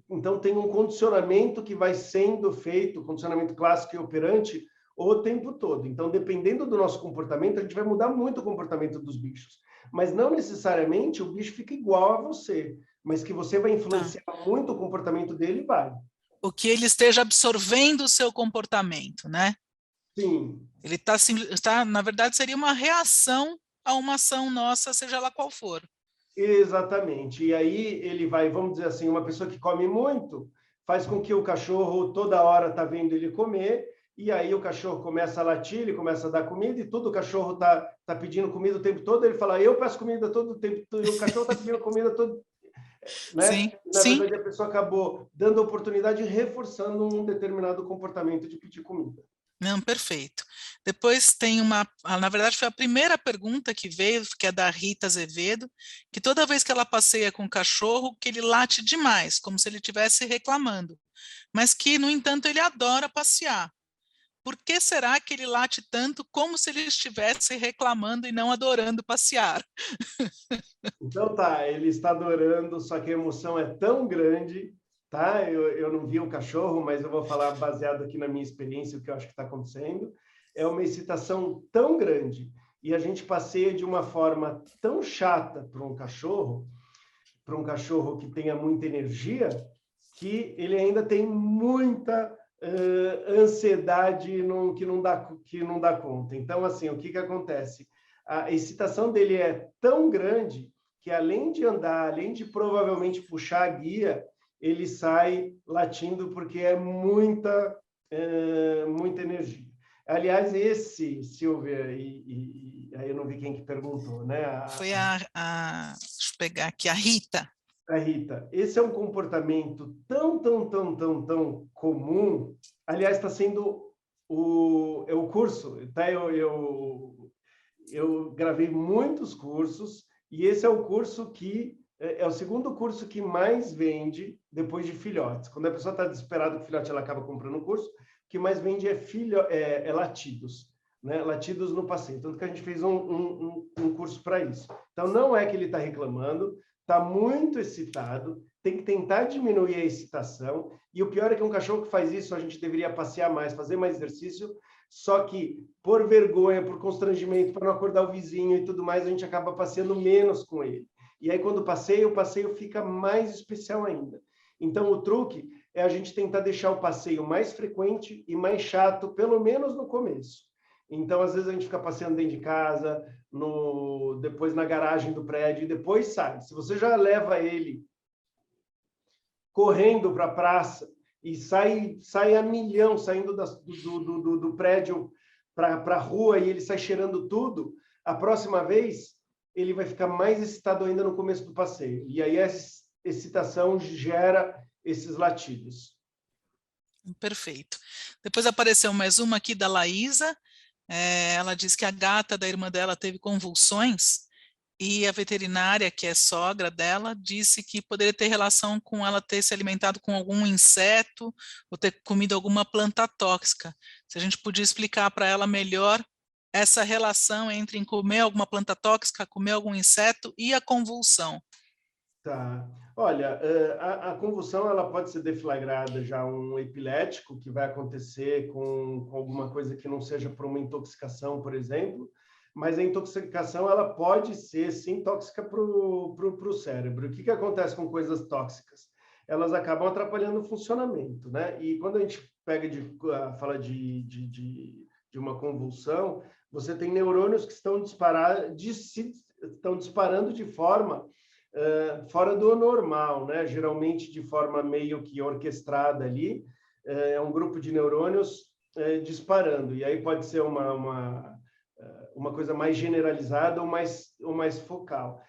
Então tem um condicionamento que vai sendo feito, condicionamento clássico e operante, o tempo todo. Então, dependendo do nosso comportamento, a gente vai mudar muito o comportamento dos bichos. Mas não necessariamente o bicho fica igual a você, mas que você vai influenciar muito o comportamento dele, vai. O que ele esteja absorvendo o seu comportamento, né? Sim. Ele está, na verdade, seria uma reação a uma ação nossa, seja lá qual for. Exatamente. E aí ele vai, vamos dizer assim, uma pessoa que come muito, faz com que o cachorro toda hora está vendo ele comer, e aí o cachorro começa a latir, ele começa a dar comida, e todo o cachorro tá pedindo comida o tempo todo, ele fala, eu peço comida todo o tempo, e o cachorro está pedindo comida todo, né? Sim, Na verdade, a pessoa acabou dando oportunidade e reforçando um determinado comportamento de pedir comida. Não, perfeito. Depois tem na verdade foi a primeira pergunta que veio, que é da Rita Azevedo, que toda vez que ela passeia com o cachorro, que ele late demais, como se ele estivesse reclamando, mas que, no entanto, ele adora passear. Por que será que ele late tanto como se ele estivesse reclamando e não adorando passear? Então tá, ele está adorando, só que a emoção é tão grande, tá? Eu não vi o cachorro, mas eu vou falar baseado aqui na minha experiência, o que eu acho que está acontecendo. É uma excitação tão grande e a gente passeia de uma forma tão chata para um cachorro que tenha muita energia, que ele ainda tem muita ansiedade que não dá conta. Então, assim, o que acontece? A excitação dele é tão grande que, além de andar, além de provavelmente puxar a guia, ele sai latindo porque é muita energia. Aliás, Silvia, e aí eu não vi quem que perguntou, né? Foi deixa eu pegar aqui, a Rita. A Rita, esse é um comportamento tão comum. Aliás, está sendo o curso, tá? Eu gravei muitos cursos e esse é o curso que é o segundo curso que mais vende depois de filhotes. Quando a pessoa está desesperada com o filhote, ela acaba comprando um curso. O que mais vende é latidos, né? Latidos no passeio. Tanto que a gente fez um curso para isso. Então, não é que ele está reclamando, está muito excitado, tem que tentar diminuir a excitação. E o pior é que um cachorro que faz isso, a gente deveria passear mais, fazer mais exercício, só que por vergonha, por constrangimento, para não acordar o vizinho e tudo mais, a gente acaba passeando menos com ele. E aí, quando passeia, o passeio fica mais especial ainda. Então, o truque é a gente tentar deixar o passeio mais frequente e mais chato, pelo menos no começo. Então, às vezes, a gente fica passeando dentro de casa, depois na garagem do prédio, e depois sai. Se você já leva ele correndo para a praça e sai a milhão, saindo do prédio para a rua, e ele sai cheirando tudo, a próxima vez ele vai ficar mais excitado ainda no começo do passeio. E aí essa excitação gera esses latidos. Perfeito. Depois apareceu mais uma aqui da Laísa. Ela diz que a gata da irmã dela teve convulsões e a veterinária, que é sogra dela, disse que poderia ter relação com ela ter se alimentado com algum inseto ou ter comido alguma planta tóxica. Se a gente podia explicar para ela melhor essa relação entre em comer alguma planta tóxica, comer algum inseto e a convulsão. Tá. Olha, a convulsão ela pode ser deflagrada já um epilético, que vai acontecer com alguma coisa que não seja por uma intoxicação, por exemplo, mas a intoxicação ela pode ser, sim, tóxica para o cérebro. O que acontece com coisas tóxicas? Elas acabam atrapalhando o funcionamento, né? E quando a gente fala de uma convulsão, você tem neurônios que estão disparando de forma fora do normal, né? Geralmente de forma meio que orquestrada ali, é um grupo de neurônios disparando, e aí pode ser uma coisa mais generalizada ou mais focal.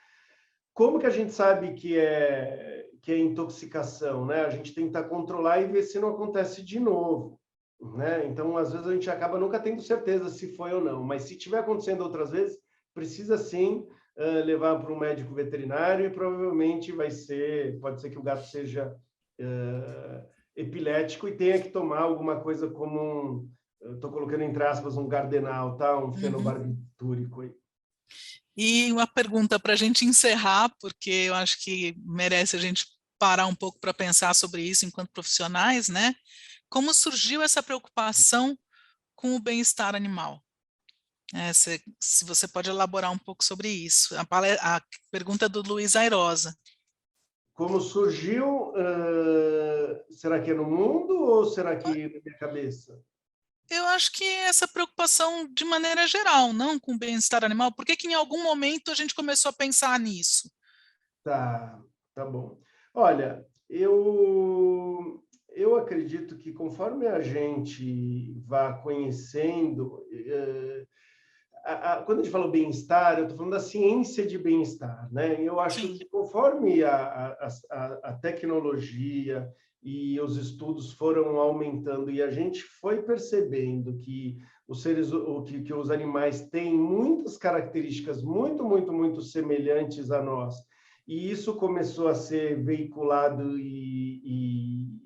Como que a gente sabe que é intoxicação, né? A gente tenta controlar e ver se não acontece de novo, né? Então, às vezes a gente acaba nunca tendo certeza se foi ou não, mas se estiver acontecendo outras vezes, precisa sim levar para um médico veterinário e provavelmente pode ser que o gato seja epilético e tenha que tomar alguma coisa como estou colocando entre aspas um Gardenal, tá? Um fenobarbitúrico aí. E uma pergunta para a gente encerrar, porque eu acho que merece a gente parar um pouco para pensar sobre isso enquanto profissionais, né? Como surgiu essa preocupação com o bem-estar animal? Se você pode elaborar um pouco sobre isso. A pergunta do Luiz Airosa. Como surgiu? Será que é no mundo ou será que na minha cabeça? Eu acho que essa preocupação de maneira geral, não com o bem-estar animal. Por que em algum momento a gente começou a pensar nisso? Tá bom. Olha, eu acredito que conforme a gente vá conhecendo, quando a gente fala bem-estar, eu estou falando da ciência de bem-estar, né? Eu acho Sim. que conforme a tecnologia e os estudos foram aumentando e a gente foi percebendo que que os animais têm muitas características muito semelhantes a nós, e isso começou a ser veiculado e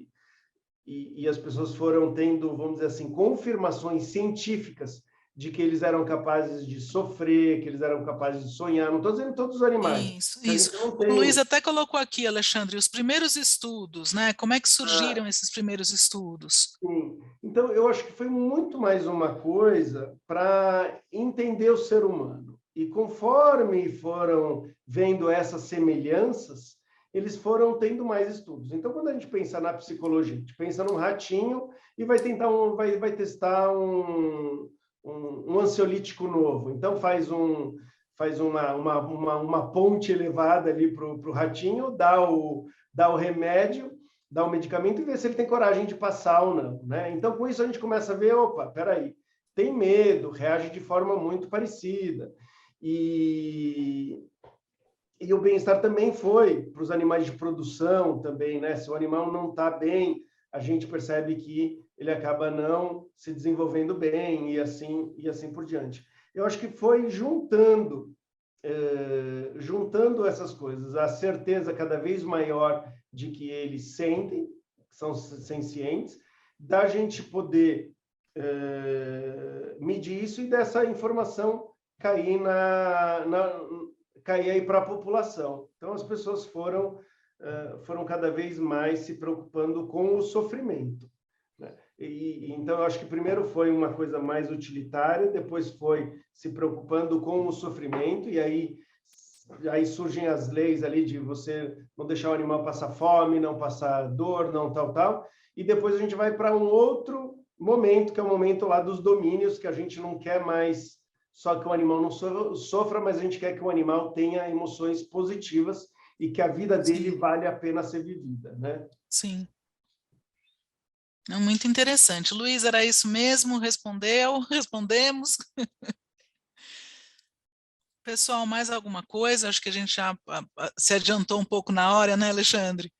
as pessoas foram tendo, vamos dizer assim, confirmações científicas de que eles eram capazes de sofrer, que eles eram capazes de sonhar. Não estou dizendo todos os animais. Isso. O Luiz até colocou aqui, Alexandre, os primeiros estudos, né? Como é que surgiram esses primeiros estudos? Sim. Então, eu acho que foi muito mais uma coisa para entender o ser humano. E conforme foram vendo essas semelhanças, eles foram tendo mais estudos. Então, quando a gente pensa na psicologia, a gente pensa num ratinho e vai testar um ansiolítico novo. Então, faz uma ponte elevada ali para o ratinho, dá o remédio, dá o medicamento e vê se ele tem coragem de passar ou não, né? Então, com isso, a gente começa a ver, opa, peraí, tem medo, reage de forma muito parecida. E o bem-estar também foi para os animais de produção também, né? Se o animal não está bem, a gente percebe que ele acaba não se desenvolvendo bem e assim por diante. Eu acho que foi juntando essas coisas, a certeza cada vez maior de que eles sentem, são sencientes, da gente poder medir isso e dessa informação cair cair aí para a população. Então, as pessoas foram cada vez mais se preocupando com o sofrimento, né? Então, eu acho que primeiro foi uma coisa mais utilitária, depois foi se preocupando com o sofrimento, e aí surgem as leis ali de você não deixar o animal passar fome, não passar dor, não tal, e depois a gente vai para um outro momento, que é o momento lá dos domínios, que a gente não quer mais só que o animal não sofra, mas a gente quer que o animal tenha emoções positivas e que a vida dele vale a pena ser vivida, né? Sim. É muito interessante. Luiz, era isso mesmo? Respondemos. Pessoal, mais alguma coisa? Acho que a gente já se adiantou um pouco na hora, né, Alexandre?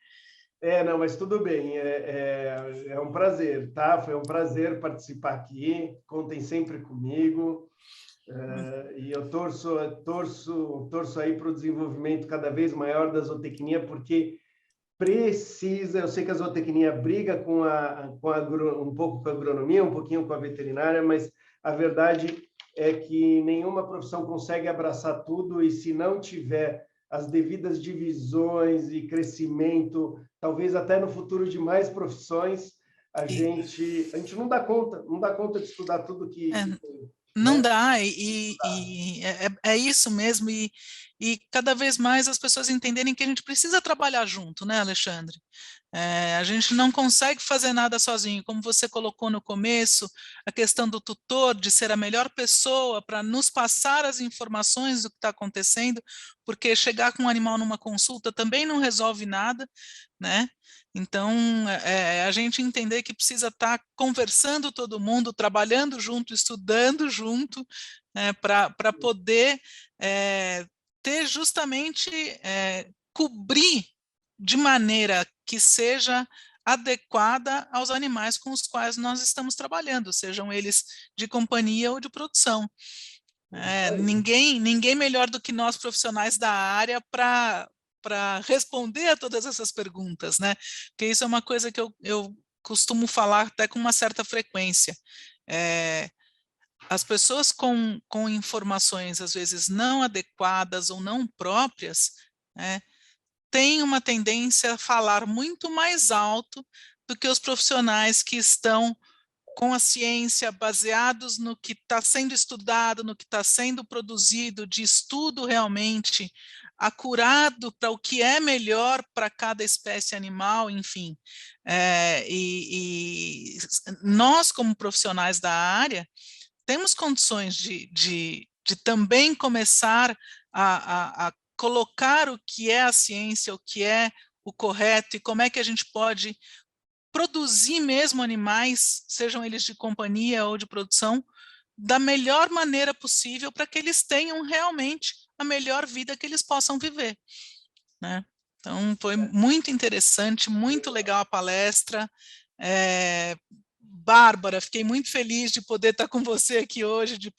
Não, mas tudo bem. É um prazer, tá? Foi um prazer participar aqui. Contem sempre comigo. E eu torço aí para o desenvolvimento cada vez maior da zootecnia, porque precisa, eu sei que a zootecnia briga um pouco com a agronomia, um pouquinho com a veterinária, mas a verdade é que nenhuma profissão consegue abraçar tudo, e se não tiver as devidas divisões e crescimento, talvez até no futuro de mais profissões, a gente não dá conta de estudar tudo que tem. Não né? dá, e é isso mesmo, e cada vez mais as pessoas entenderem que a gente precisa trabalhar junto, né, Alexandre? A gente não consegue fazer nada sozinho, como você colocou no começo, a questão do tutor, de ser a melhor pessoa para nos passar as informações do que está acontecendo, porque chegar com um animal numa consulta também não resolve nada, né? Então, a gente entender que precisa estar conversando todo mundo, trabalhando junto, estudando junto, para poder ter justamente, cobrir de maneira que seja adequada aos animais com os quais nós estamos trabalhando, sejam eles de companhia ou de produção. Ninguém melhor do que nós profissionais da área para responder a todas essas perguntas, né? Porque isso é uma coisa que eu costumo falar até com uma certa frequência. As pessoas com informações, às vezes, não adequadas ou não próprias, têm uma tendência a falar muito mais alto do que os profissionais que estão com a ciência, baseados no que está sendo estudado, no que está sendo produzido, de estudo realmente acurado para o que é melhor para cada espécie animal, enfim. E nós, como profissionais da área, temos condições de também começar a colocar o que é a ciência, o que é o correto, e como é que a gente pode produzir mesmo animais, sejam eles de companhia ou de produção, da melhor maneira possível para que eles tenham realmente a melhor vida que eles possam viver, né? Então, foi muito interessante, muito legal a palestra. Bárbara, fiquei muito feliz de poder estar com você aqui hoje, de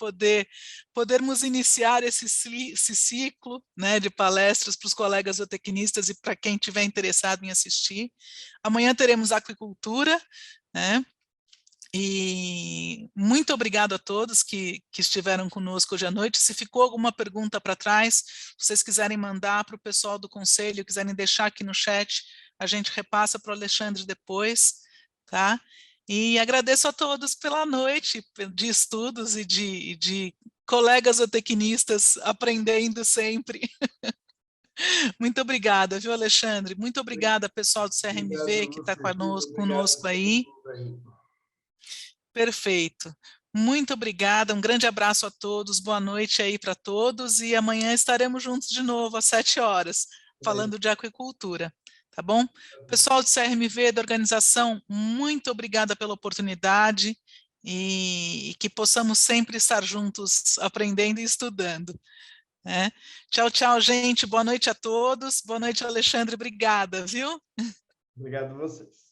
podermos iniciar esse ciclo, né, de palestras para os colegas zootecnistas e para quem estiver interessado em assistir. Amanhã teremos aquicultura, né? E muito obrigado a todos que estiveram conosco hoje à noite. Se ficou alguma pergunta para trás, se vocês quiserem mandar para o pessoal do conselho, quiserem deixar aqui no chat, a gente repassa para o Alexandre depois, tá? E agradeço a todos pela noite de estudos e de colegas zootecnistas aprendendo sempre. Muito obrigada, viu, Alexandre? Muito obrigada, pessoal do CRMV que está conosco aí. Perfeito. Muito obrigada, um grande abraço a todos, boa noite aí para todos, e amanhã estaremos juntos de novo às 7 horas, falando de aquicultura. Tá bom? Pessoal do CRMV, da organização, muito obrigada pela oportunidade e que possamos sempre estar juntos aprendendo e estudando. Né? Tchau, tchau, gente. Boa noite a todos. Boa noite, Alexandre. Obrigada, viu? Obrigado a vocês.